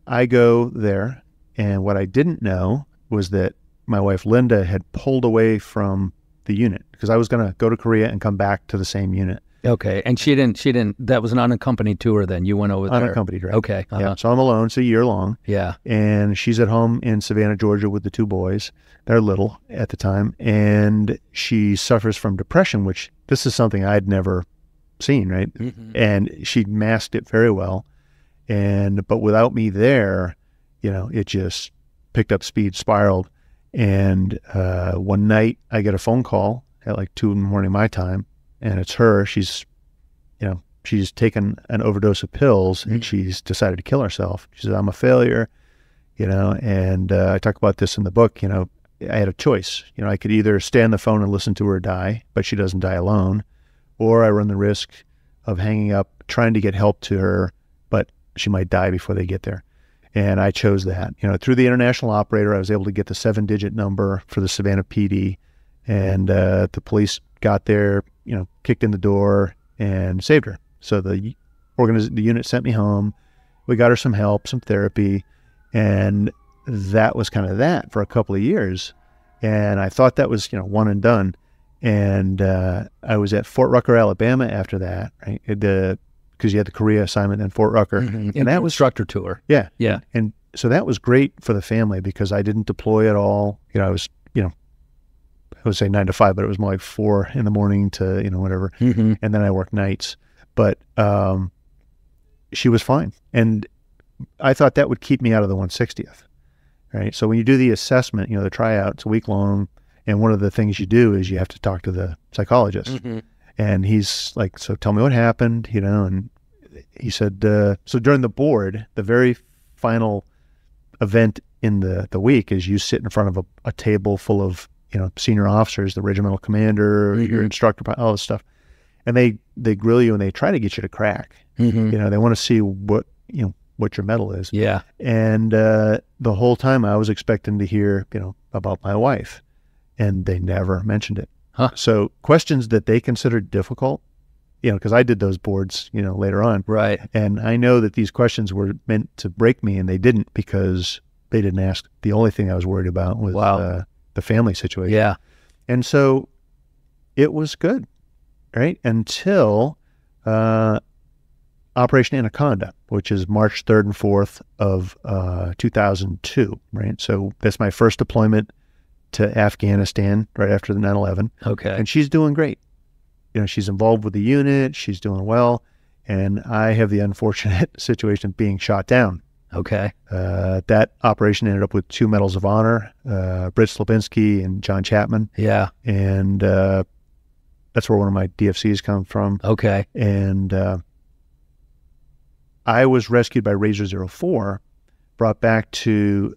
I go there, and what I didn't know was that my wife Linda had pulled away from the unit, because I was going to go to Korea and come back to the same unit. Okay. And she didn't, that was an unaccompanied tour then? You went over there? Unaccompanied, right? Okay. Uh-huh. Yeah. So I'm alone. It's a year long. Yeah. And she's at home in Savannah, Georgia with the 2 boys. They're little at the time. And she suffers from depression, which this is something I'd never seen, right? Mm-hmm. And she masked it very well. But without me there, it just picked up speed, spiraled. And one night I get a phone call at like 2 in the morning my time, and it's her. She's taken an overdose of pills, and she's decided to kill herself. She says, I'm a failure, and I talk about this in the book. I had a choice. I could either stay on the phone and listen to her die, but she doesn't die alone, or I run the risk of hanging up, trying to get help to her, but she might die before they get there. And I chose that. Through the international operator, I was able to get the 7-digit number for the Savannah PD, and the police got there, kicked in the door and saved her. So the unit sent me home. We got her some help, some therapy, and that was kind of that for a couple of years. And I thought that was, one and done. And I was at Fort Rucker, Alabama after that, right? Because you had the Korea assignment and Fort Rucker. Mm-hmm. And that was instructor tour. Yeah. Yeah. And so that was great for the family because I didn't deploy at all. I was, I would say 9 to 5, but it was more like 4 in the morning to, whatever. Mm-hmm. And then I worked nights, but she was fine. And I thought that would keep me out of the 160th. Right. So when you do the assessment, the tryout, it's a week long. And one of the things you do is you have to talk to the psychologist. Mm-hmm. And he's like, so tell me what happened, and he said, so during the board, the very final event in the week is you sit in front of a table full of, senior officers, the regimental commander, Mm-hmm. your instructor, all this stuff. And they grill you and they try to get you to crack. Mm-hmm. They want to see what your medal is. Yeah. And the whole time I was expecting to hear, about my wife, and they never mentioned it. Huh. So questions that they considered difficult, because I did those boards, later on. Right. And I know that these questions were meant to break me, and they didn't because they didn't ask. The only thing I was worried about was the family situation. Yeah. And so it was good, right? Until Operation Anaconda, which is March 3rd and 4th of 2002, right? So that's my first deployment to Afghanistan right after the 9/11. Okay. And she's doing great. She's involved with the unit. She's doing well. And I have the unfortunate situation of being shot down. Okay. That operation ended up with 2 Medals of Honor, Britt Slabinski and John Chapman. Yeah. And that's where one of my DFCs come from. Okay. And I was rescued by Razor 04, brought back to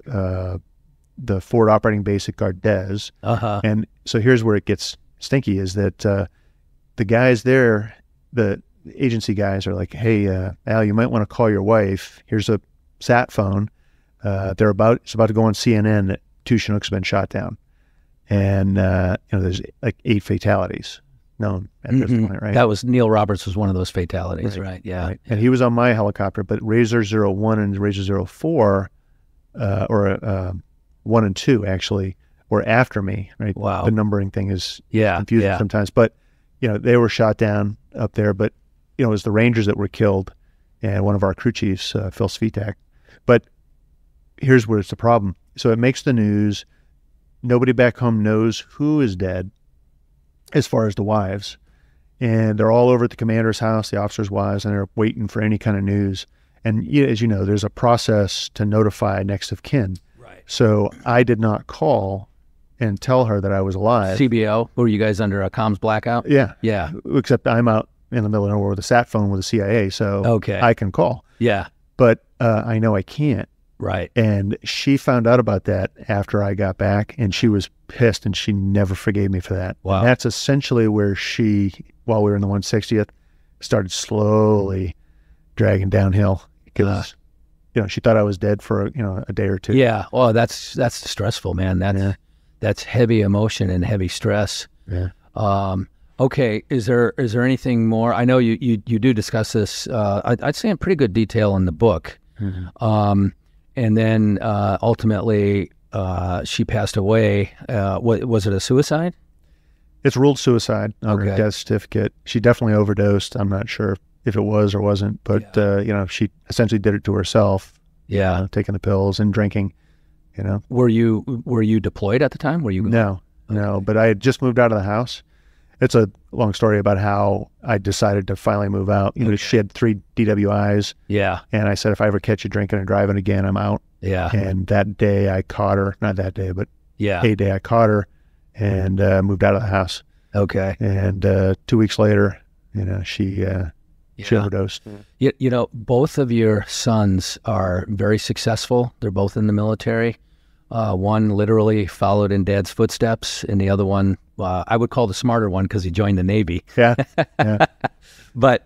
the forward operating base at Gardez. Uh-huh. And so here's where it gets stinky, is that the guys there, the agency guys are like, hey, Al, you might want to call your wife. Here's a sat phone. It's about to go on CNN that 2 Chinooks have been shot down. And, there's like 8 fatalities known at this point, right? That was Neil Roberts was one of those fatalities, right? Yeah. Right. And he was on my helicopter, but Razor 01 and Razor 04, or 1 and 2 actually, were after me, right? Wow. The numbering thing is confusing sometimes, but they were shot down up there, but it was the Rangers that were killed and one of our crew chiefs, Phil Svitak. But here's where it's a problem. So it makes the news. Nobody back home knows who is dead as far as the wives. And they're all over at the commander's house, the officers' wives, and they're waiting for any kind of news. And as you know, there's a process to notify next of kin. Right. So I did not call and tell her that I was alive. CBO, were you guys under a comms blackout? Yeah. Yeah. Except I'm out in the middle of nowhere with a sat phone with the CIA, so I can call. Yeah. But I know I can't. Right. And she found out about that after I got back, and she was pissed, and she never forgave me for that. Wow. And that's essentially where she, while we were in the 160th, started slowly dragging downhill because, she thought I was dead for, a day or two. Yeah. Oh, that's stressful, man. That's heavy emotion and heavy stress. Yeah. Okay. Is there anything more? I know you do discuss this, I'd say in pretty good detail in the book. Mm-hmm. And then ultimately she passed away. Was it a suicide? It's ruled suicide on her Okay. death certificate. She definitely overdosed. I'm not sure if it was or wasn't, but she essentially did it to herself. Yeah. Taking the pills and drinking. Were you deployed at the time? Were you? No. But I had just moved out of the house. It's a long story about how I decided to finally move out. She had 3 DWIs. Yeah. And I said, if I ever catch you drinking or driving again, I'm out. Yeah. And that day I caught her, not that day, but a day I caught her and moved out of the house. Okay. And 2 weeks later, she overdosed. Both of your sons are very successful. They're both in the military. One literally followed in Dad's footsteps, and the other one, I would call the smarter one because he joined the Navy. Yeah. But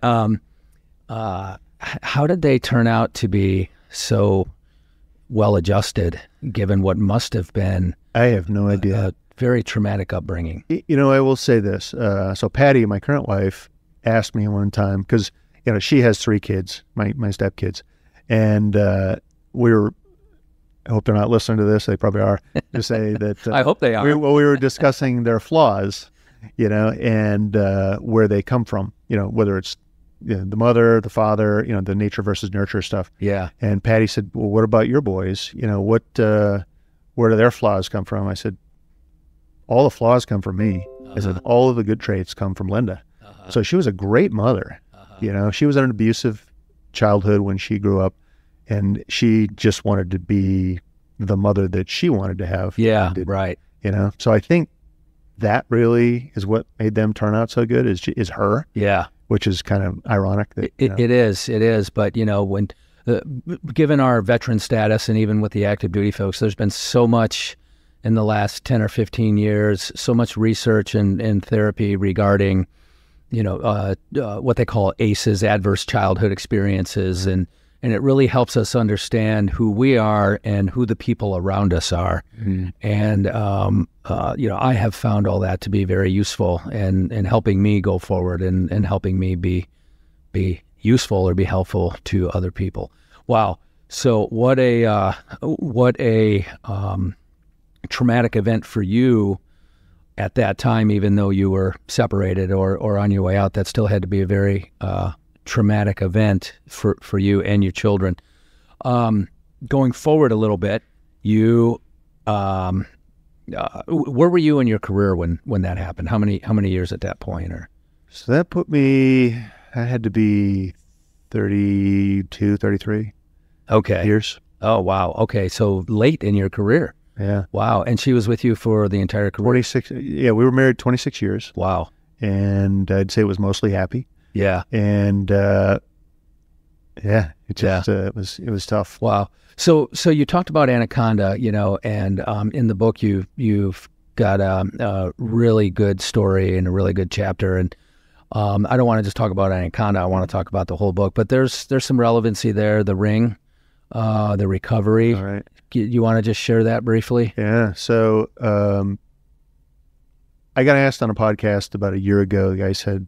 how did they turn out to be so well-adjusted, given what must have been I have no idea. a very traumatic upbringing? I will say this. So Patty, my current wife, asked me one time, because she has 3 kids, my stepkids, and we were, I hope they're not listening to this, they probably are, to say that I hope they are. we were discussing their flaws, and where they come from, whether it's the mother, the father, the nature versus nurture stuff. Yeah. And Patty said, well, what about your boys? Where do their flaws come from? I said, all the flaws come from me. I said, all of the good traits come from Linda. So she was a great mother. She was in an abusive childhood when she grew up, and she just wanted to be the mother that she wanted to have. Yeah, right. So I think that really is what made them turn out so good is her. Yeah. Which is kind of ironic. That, it is. But, when given our veteran status and even with the active duty folks, there's been so much in the last 10 or 15 years, so much research and therapy regarding, what they call ACEs, adverse childhood experiences. And it really helps us understand who we are and who the people around us are. Mm-hmm. And, I have found all that to be very useful in helping me go forward and helping me be useful or be helpful to other people. Wow. So what a traumatic event for you at that time, even though you were separated or on your way out. That still had to be a very traumatic event for you and your children. Going forward a little bit, you where were you in your career when that happened? How many years at that point? Or so that put me, I had to be 32, 33 years. Oh, wow. Okay, so late in your career. Yeah. Wow. And she was with you for the entire career? 26. Yeah, we were married 26 years. Wow. And I'd say it was mostly happy. Yeah. And it was tough. Wow. So you talked about Anaconda, and in the book you've got a really good story and a really good chapter. And I don't want to just talk about Anaconda. I want to talk about the whole book. But there's some relevancy there. The ring, the recovery. All right. You want to just share that briefly? Yeah. So I got asked on a podcast about a year ago. The guy said,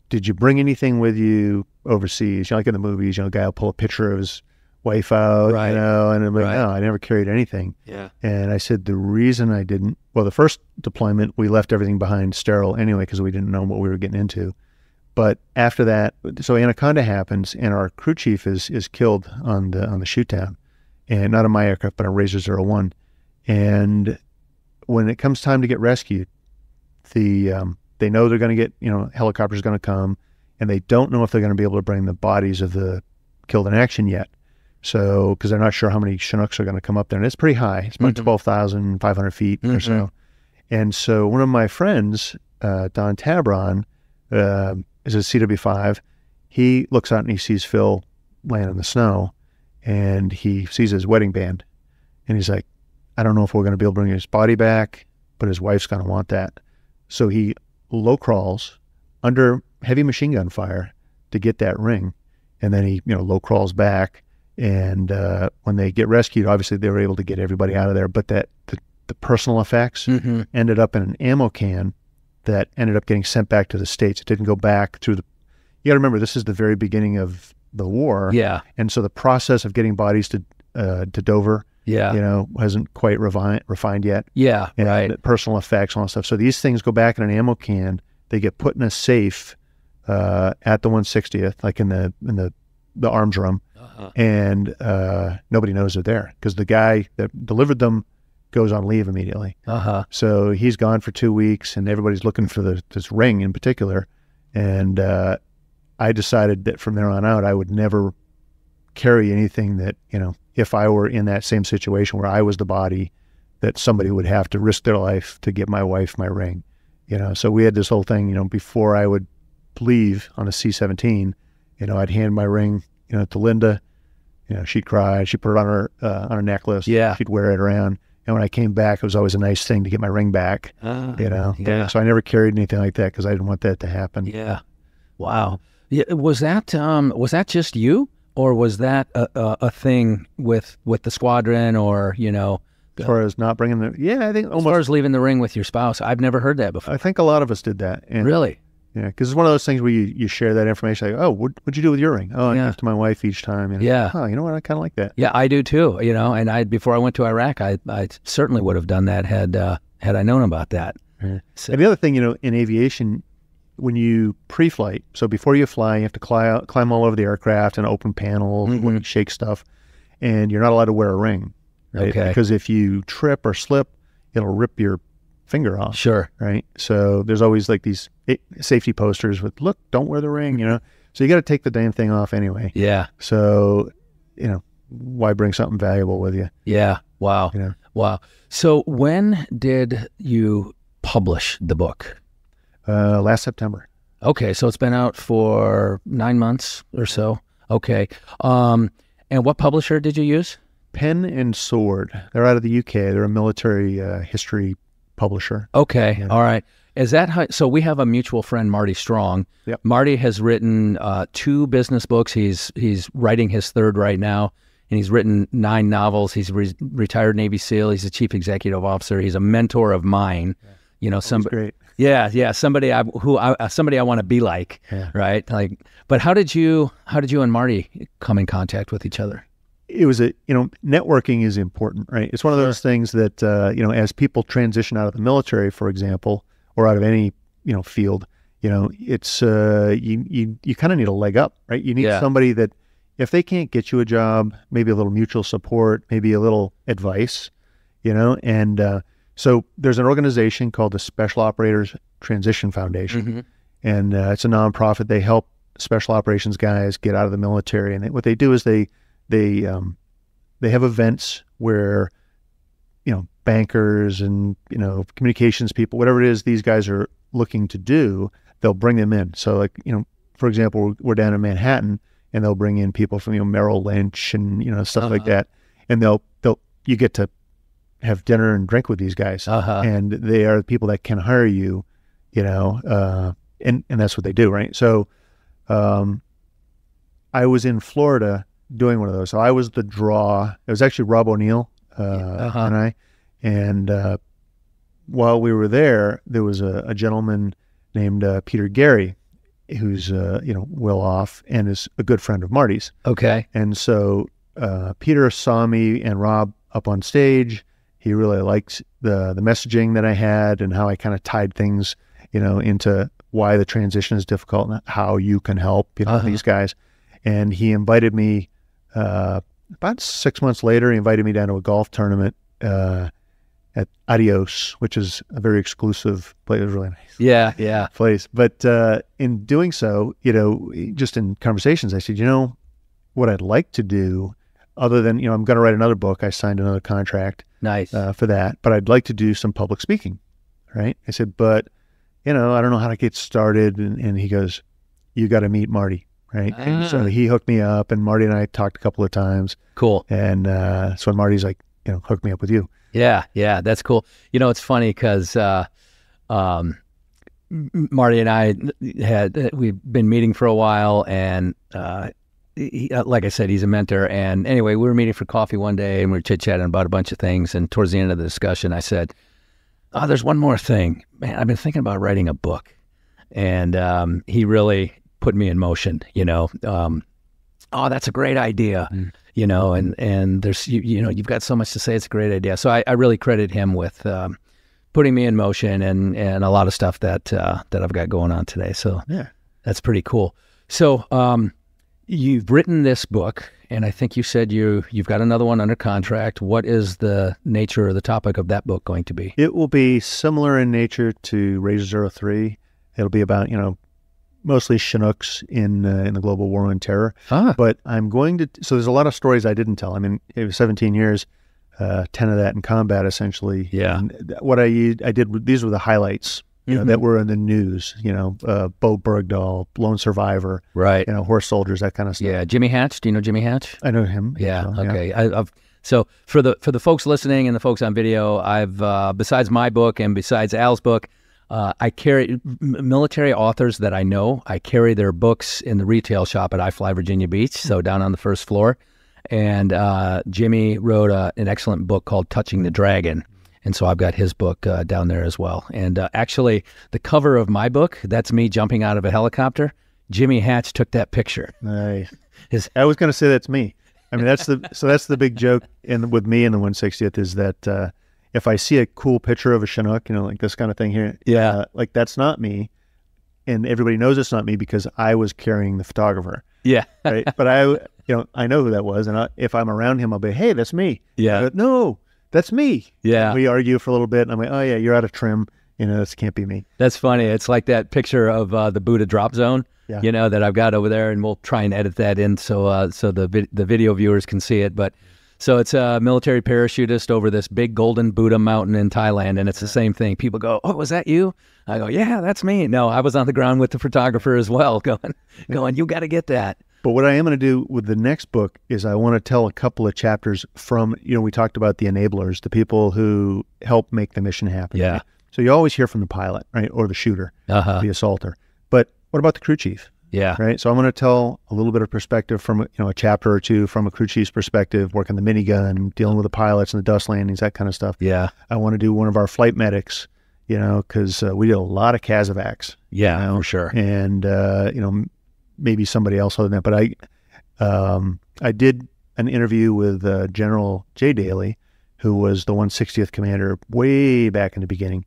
did you bring anything with you overseas? Like in the movies, a guy will pull a picture of his wife out, right. And I'm like, no, I never carried anything. Yeah. And I said, the reason I didn't, well, the first deployment, we left everything behind sterile anyway, because we didn't know what we were getting into. But after that, so Anaconda happens, and our crew chief is killed on the shoot down, and not on my aircraft, but on Razor 01. And when it comes time to get rescued, they know they're going to get, helicopters going to come, and they don't know if they're going to be able to bring the bodies of the killed in action yet. So, because they're not sure how many Chinooks are going to come up there, and it's pretty high. It's about 12,500 feet or so. And so one of my friends, Don Tabron, is a CW5. He looks out and he sees Phil laying in the snow, and he sees his wedding band, and he's like, I don't know if we're going to be able to bring his body back, but his wife's going to want that. So he low crawls under heavy machine gun fire to get that ring, and then he low crawls back. And when they get rescued, obviously they were able to get everybody out of there, but the personal effects ended up in an ammo can that ended up getting sent back to the States. It didn't go back through you got to remember, this is the very beginning of the war. Yeah. And so the process of getting bodies to Dover, hasn't quite refined yet. Yeah, and right. The personal effects, all that stuff. So these things go back in an ammo can. They get put in a safe at the 160th, like in the arms room, and nobody knows they're there because the guy that delivered them goes on leave immediately. So he's gone for 2 weeks, and everybody's looking for this ring in particular. And I decided that from there on out, I would never carry anything that, if I were in that same situation where I was the body, that somebody would have to risk their life to get my wife my ring. So we had this whole thing, before I would leave on a C-17, I'd hand my ring, to Linda. She'd cry. She'd put it on her necklace. Yeah. She'd wear it around. And when I came back, it was always a nice thing to get my ring back. Yeah. So I never carried anything like that because I didn't want that to happen. Yeah. Wow. Yeah. Was that just you, or was that a thing with the squadron, or As far as not bringing I think as far as leaving the ring with your spouse? I've never heard that before. I think a lot of us did that. And really? Yeah, because it's one of those things where you share that information. Like, oh, what'd you do with your ring? Oh, I give it to my wife each time. Yeah. Oh, you know what? I kind of like that. Yeah, I do too. And before I went to Iraq, I certainly would have done that had I known about that. Yeah. So, and the other thing, in aviation, when you pre-flight, so before you fly, you have to climb all over the aircraft and open panels, shake stuff, and you're not allowed to wear a ring, right? Okay. Because if you trip or slip, it'll rip your finger off. Sure. Right. So there's always like these safety posters with, look, don't wear the ring, you know? So you got to take the damn thing off anyway. Yeah. So, you know, why bring something valuable with you? Yeah. Wow. You know? Wow. So when did you publish the book? Last September. Okay. So it's been out for 9 months or so. Okay. And what publisher did you use? Pen and Sword. They're out of the UK. They're a military history publisher. Okay. Yeah. All right. Is that how, so we have a mutual friend, Marty Strong. Yep. Marty has written 2 business books. He's writing his 3rd right now, and he's written 9 novels. He's retired Navy SEAL. He's a chief executive officer. He's a mentor of mine. Yeah. You know, Great. Yeah, somebody I want to be like, right? Like, but how did you and Marty come in contact with each other? It was networking is important, right? It's one of those things that, as people transition out of the military, for example, or out of any, field, it's, you kind of need a leg up, right? You need somebody that if they can't get you a job, maybe a little mutual support, maybe a little advice, and so there's an organization called the Special Operations Transition Foundation, and it's a nonprofit. They help special operations guys get out of the military, and what they do is they have events where, bankers and, communications people, whatever it is these guys are looking to do, they'll bring them in. So like, for example, we're down in Manhattan and they'll bring in people from, Merrill Lynch and, stuff like that. And you get to have dinner and drink with these guys, and they are the people that can hire you, and that's what they do. Right. So, I was in Florida doing one of those. So I was the draw. It was actually Rob O'Neill and I. And while we were there, there was a gentleman named Peter Gary, who's well off and is a good friend of Marty's. Okay. And so Peter saw me and Rob up on stage. He really liked the messaging that I had and how I kind of tied things, into why the transition is difficult and how you can help these guys. And he invited me, about 6 months later, he invited me down to a golf tournament at Adios, which is a very exclusive place. It was really nice. Yeah. Place. But in doing so, just in conversations, I said, what I'd like to do, other than, I'm going to write another book. I signed another contract. Nice. For that. But I'd like to do some public speaking, right? I said, but, I don't know how to get started. And he goes, you got to meet Marty. Right. And so he hooked me up, and Marty and I talked a couple of times. Cool. And so Marty's like, hook me up with you. Yeah. That's cool. It's funny because Marty and I we've been meeting for a while, and like I said, he's a mentor. And anyway, we were meeting for coffee one day, and we were chit-chatting about a bunch of things. And towards the end of the discussion, I said, there's one more thing. Man, I've been thinking about writing a book. And he really put me in motion, that's a great idea, and there's, you've got so much to say. It's a great idea. So I really credit him with putting me in motion and a lot of stuff that I've got going on today. So yeah, that's pretty cool. So you've written this book, and I think you said you've got another one under contract. What is the nature or the topic of that book going to be? It will be similar in nature to Razor 03. It'll be about, mostly Chinooks in the global war on terror. But I'm going to, so there's a lot of stories I didn't tell. I mean, it was 17 years, 10 of that in combat, essentially. Yeah. And what I did, these were the highlights, that were in the news, Bo Bergdahl, Lone Survivor, right? Horse Soldiers, that kind of stuff. Yeah. Jimmy Hatch. Do you know Jimmy Hatch? I know him. Yeah. So, okay. Yeah. So for the folks listening and the folks on video, I've, besides my book and besides Al's book, I carry military authors that I know. I carry their books in the retail shop at iFly Virginia Beach, so down on the first floor. And Jimmy wrote an excellent book called Touching the Dragon. And so I've got his book down there as well. And actually, the cover of my book, that's me jumping out of a helicopter. Jimmy Hatch took that picture. Nice. I was going to say that's me. I mean, that's the big joke with me in the 160th is that if I see a cool picture of a Chinook, like this kind of thing here, like that's not me. and everybody knows it's not me because I was carrying the photographer. Yeah. Right. But I know who that was. And if I'm around him, I'll be, hey, that's me. Yeah. No, that's me. Yeah. And we argue for a little bit. And I'm like, oh yeah, you're out of trim. This can't be me. That's funny. It's like that picture of the Buddha drop zone, that I've got over there, and we'll try and edit that in so the video viewers can see it. But so it's a military parachutist over this big golden Buddha mountain in Thailand, and it's the same thing. People go, "Oh, was that you?" I go, "Yeah, that's me." No, I was on the ground with the photographer as well, going, "You got to get that." But what I am going to do with the next book is I want to tell a couple of chapters from, we talked about the enablers, the people who help make the mission happen. Yeah. Right? So you always hear from the pilot, right, or the shooter, the assaulter. But what about the crew chief? Yeah. Right. So I'm going to tell a little bit of perspective from, a chapter or two from a crew chief's perspective, working the minigun, dealing with the pilots and the dust landings, that kind of stuff. Yeah. I want to do one of our flight medics, because we did a lot of CASEVACs. Yeah, for sure. And, maybe somebody else other than that. But I did an interview with General Jay Daly, who was the 160th commander way back in the beginning.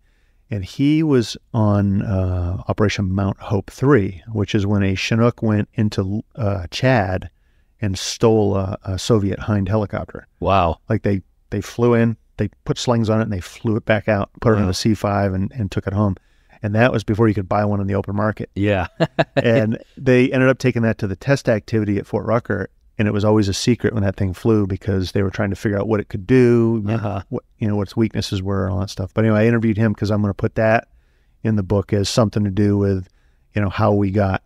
And he was on Operation Mount Hope 3, which is when a Chinook went into Chad and stole a Soviet Hind helicopter. Wow. Like they flew in, they put slings on it, and they flew it back out, put it on a C-5 and took it home. And that was before you could buy one in the open market. Yeah. And they ended up taking that to the test activity at Fort Rucker. And it was always a secret when that thing flew because they were trying to figure out what it could do, what its weaknesses were and all that stuff. But anyway, I interviewed him because I'm going to put that in the book as something to do with, how we got,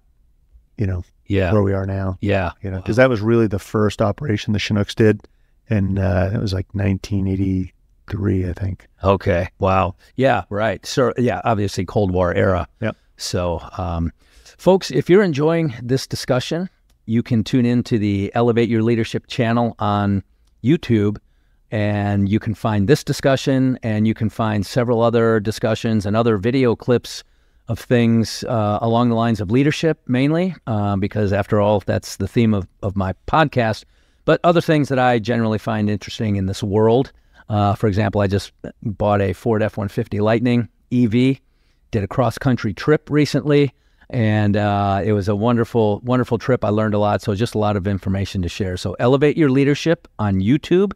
where we are now. Yeah. Because that was really the first operation the Chinooks did. And it was like 1983, I think. Okay. Wow. Yeah. Right. So yeah, obviously Cold War era. Yep. So, folks, if you're enjoying this discussion, you can tune in to the Elevate Your Leadership channel on YouTube, and you can find this discussion, and you can find several other discussions and other video clips of things along the lines of leadership, mainly, because after all, that's the theme of my podcast, but other things that I generally find interesting in this world. For example, I just bought a Ford F-150 Lightning EV, did a cross-country trip recently, and it was a wonderful, wonderful trip. I learned a lot, so just a lot of information to share. So Elevate Your Leadership on YouTube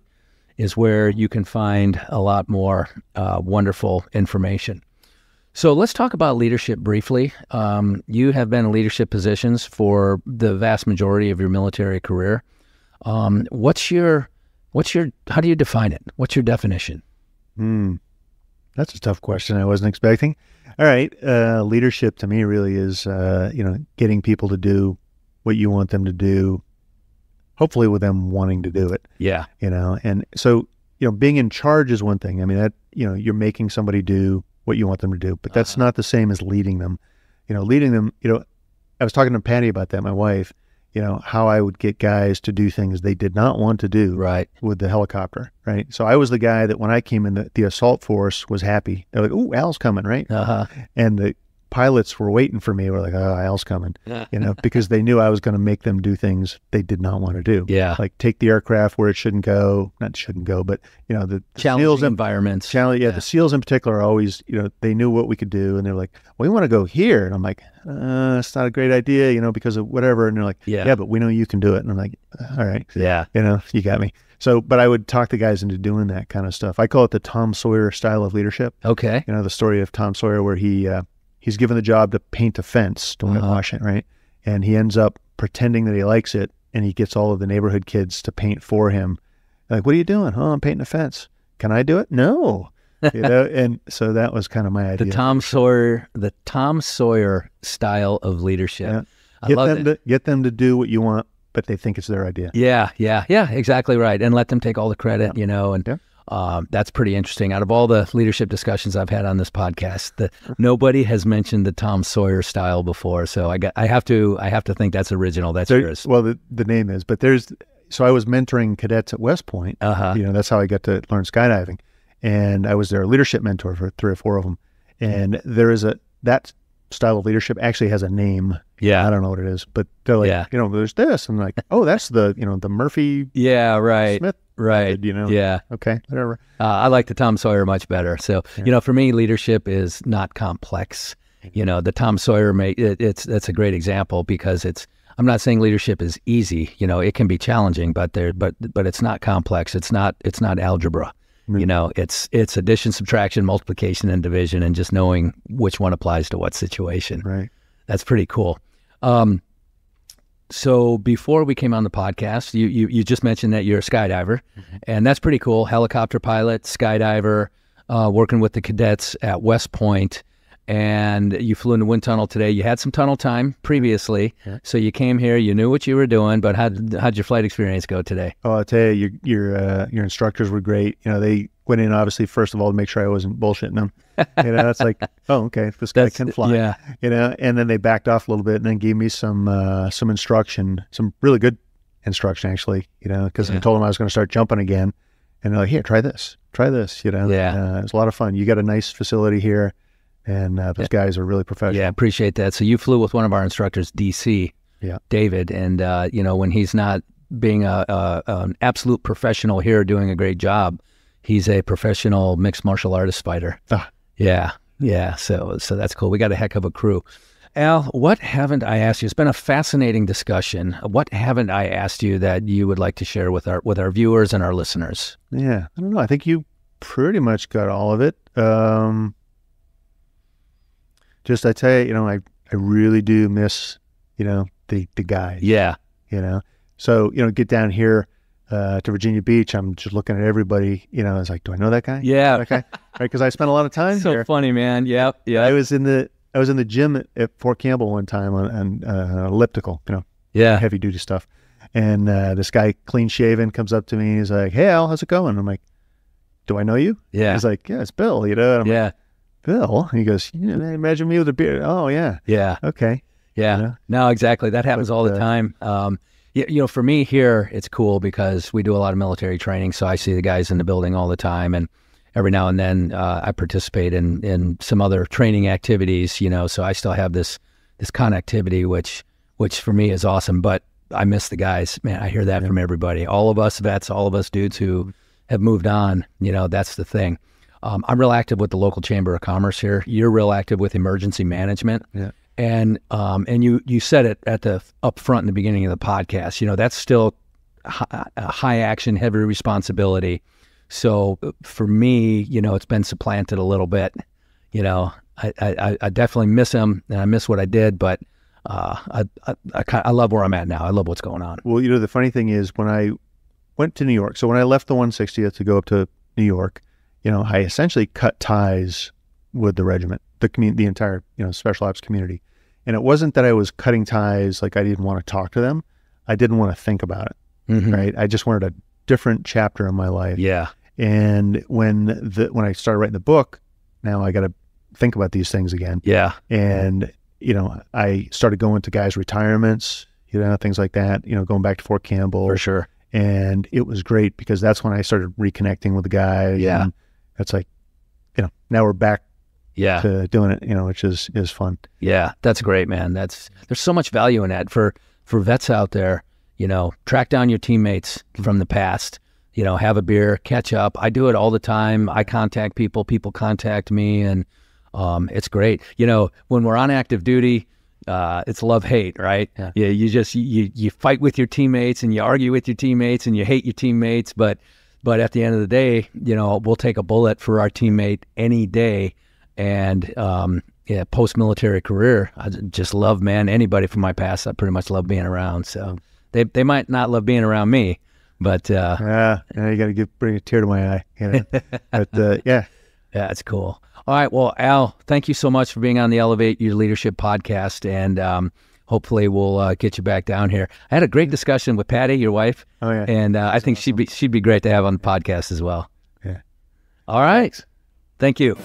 is where you can find a lot more wonderful information. So let's talk about leadership briefly. You have been in leadership positions for the vast majority of your military career. How do you define it? What's your definition? That's a tough question I wasn't expecting. All right. Leadership to me really is, getting people to do what you want them to do, hopefully with them wanting to do it. Yeah. And so, being in charge is one thing. I mean, that, you're making somebody do what you want them to do, but that's not the same as leading them. Leading them, I was talking to Patty about that, my wife, how I would get guys to do things they did not want to do with the helicopter, right? So I was the guy that when I came in, the assault force was happy. They're like, "Oh, Al's coming," right? And the pilots were waiting for me. We're like, "Oh, Al's coming," because they knew I was going to make them do things they did not want to do. Yeah. Like take the aircraft where it shouldn't go, not shouldn't go, but, the challenging SEALs environments. The SEALs in particular are always, they knew what we could do. And they're like, "We want to go here." And I'm like, it's not a great idea, because of whatever. And they're like, yeah, but we know you can do it. And I'm like, all right. Yeah. You got me. So, but I would talk the guys into doing that kind of stuff. I call it the Tom Sawyer style of leadership. Okay. The story of Tom Sawyer where he's given the job to paint a fence to whitewash it, right? And he ends up pretending that he likes it, and he gets all of the neighborhood kids to paint for him. Like, "What are you doing?" "Oh, I'm painting a fence." "Can I do it?" "No." And so that was kind of my idea. The Tom Sawyer style of leadership. Yeah. Get them to do what you want, but they think it's their idea. Yeah, exactly right. And let them take all the credit, that's pretty interesting. Out of all the leadership discussions I've had on this podcast, nobody has mentioned the Tom Sawyer style before. So I have to think that's original. That's yours. Well, the name is, but so I was mentoring cadets at West Point. That's how I got to learn skydiving. And I was their leadership mentor for 3 or 4 of them. And that style of leadership actually has a name. Yeah. I don't know what it is, but they're like, there's this. And like, oh, that's the Murphy. Yeah, right. Smith. Right. Yeah. Okay. Whatever. I like the Tom Sawyer much better. So, for me, leadership is not complex. You know, the Tom Sawyer that's a great example because I'm not saying leadership is easy. You know, it can be challenging, but it's not complex. It's not algebra. You know, it's addition, subtraction, multiplication, and division, and just knowing which one applies to what situation. Right. That's pretty cool. So before we came on the podcast, you just mentioned that you're a skydiver, and that's pretty cool. Helicopter pilot, skydiver, working with the cadets at West Point, and you flew in the wind tunnel today. You had some tunnel time previously, so you came here. You knew what you were doing, but how'd your flight experience go today? Oh, I'll tell you, your instructors were great. You know, they went in obviously first of all to make sure I wasn't bullshitting them. You know, it's like, oh, okay, this guy can fly. Yeah. You know, and then they backed off a little bit and then gave me some instruction, some really good instruction actually. You know, because I told them I was going to start jumping again, and they're like, here, try this. You know, it was a lot of fun. You got a nice facility here, and those guys are really professional. Yeah, appreciate that. So you flew with one of our instructors, DC, David, and you know, when he's not being an absolute professional here doing a great job, he's a professional mixed martial artist fighter. Yeah. So that's cool. We got a heck of a crew. Al, what haven't I asked you? It's been a fascinating discussion. What haven't I asked you that you would like to share with our viewers and our listeners? Yeah, I don't know. I think you pretty much got all of it. Just I tell you, you know, I really do miss, you know, the guys. Yeah. You know, so, you know, get down here to Virginia Beach. I'm just looking at everybody, you know, I was like, do I know that guy? Yeah. That guy? Right. Because I spent a lot of time so here. Funny, man. Yeah. I was in the gym at Fort Campbell one time on elliptical, you know, heavy duty stuff. And this guy, clean shaven, comes up to me and he's like, hey, Al, how's it going? I'm like, do I know you? Yeah. He's like, yeah, it's Bill, you know? And I'm like, Bill? And he goes, imagine me with a beard. Oh, yeah. Yeah. Okay. Yeah. You know? No, exactly. That happens all the time. You know, for me here, it's cool because we do a lot of military training. So I see the guys in the building all the time. And every now and then I participate in some other training activities, you know, so I still have this connectivity, which for me is awesome. But I miss the guys. Man, I hear that from everybody. All of us vets, all of us dudes who have moved on, you know, that's the thing. I'm real active with the local Chamber of Commerce here. You're real active with emergency management. Yeah. And you said it up front in the beginning of the podcast, you know, that's still high action, heavy responsibility. So for me, you know, it's been supplanted a little bit. You know, I definitely miss him and I miss what I did, but I love where I'm at now. I love what's going on. Well, you know, the funny thing is when I went to New York, so when I left the 160th to go up to New York, you know, I essentially cut ties with the regiment, the entire, you know, special ops community. And it wasn't that I was cutting ties, like I didn't want to talk to them. I didn't want to think about it, right? I just wanted a different chapter in my life. Yeah. And when I started writing the book, now I got to think about these things again. Yeah. And, you know, I started going to guys' retirements, you know, things like that, you know, going back to Fort Campbell. For sure. And it was great because that's when I started reconnecting with the guys. Yeah. And it's like, you know, now we're back to doing it, you know, which is fun. Yeah. That's great, man. There's so much value in that for vets out there, you know, track down your teammates from the past, you know, have a beer, catch up. I do it all the time. I contact people contact me, and it's great. You know, when we're on active duty, it's love-hate, right? Yeah. You fight with your teammates and you argue with your teammates and you hate your teammates, but at the end of the day, you know, we'll take a bullet for our teammate any day. And post-military career, I just love, man, anybody from my past, I pretty much love being around. So they might not love being around me, but you got to bring a tear to my eye. You know? But yeah, it's cool. All right, well, Al, thank you so much for being on the Elevate Your Leadership podcast, and hopefully we'll get you back down here. I had a great discussion with Patty, your wife, and I think awesome. she'd be great to have on the podcast as well. Yeah. All right, thank you.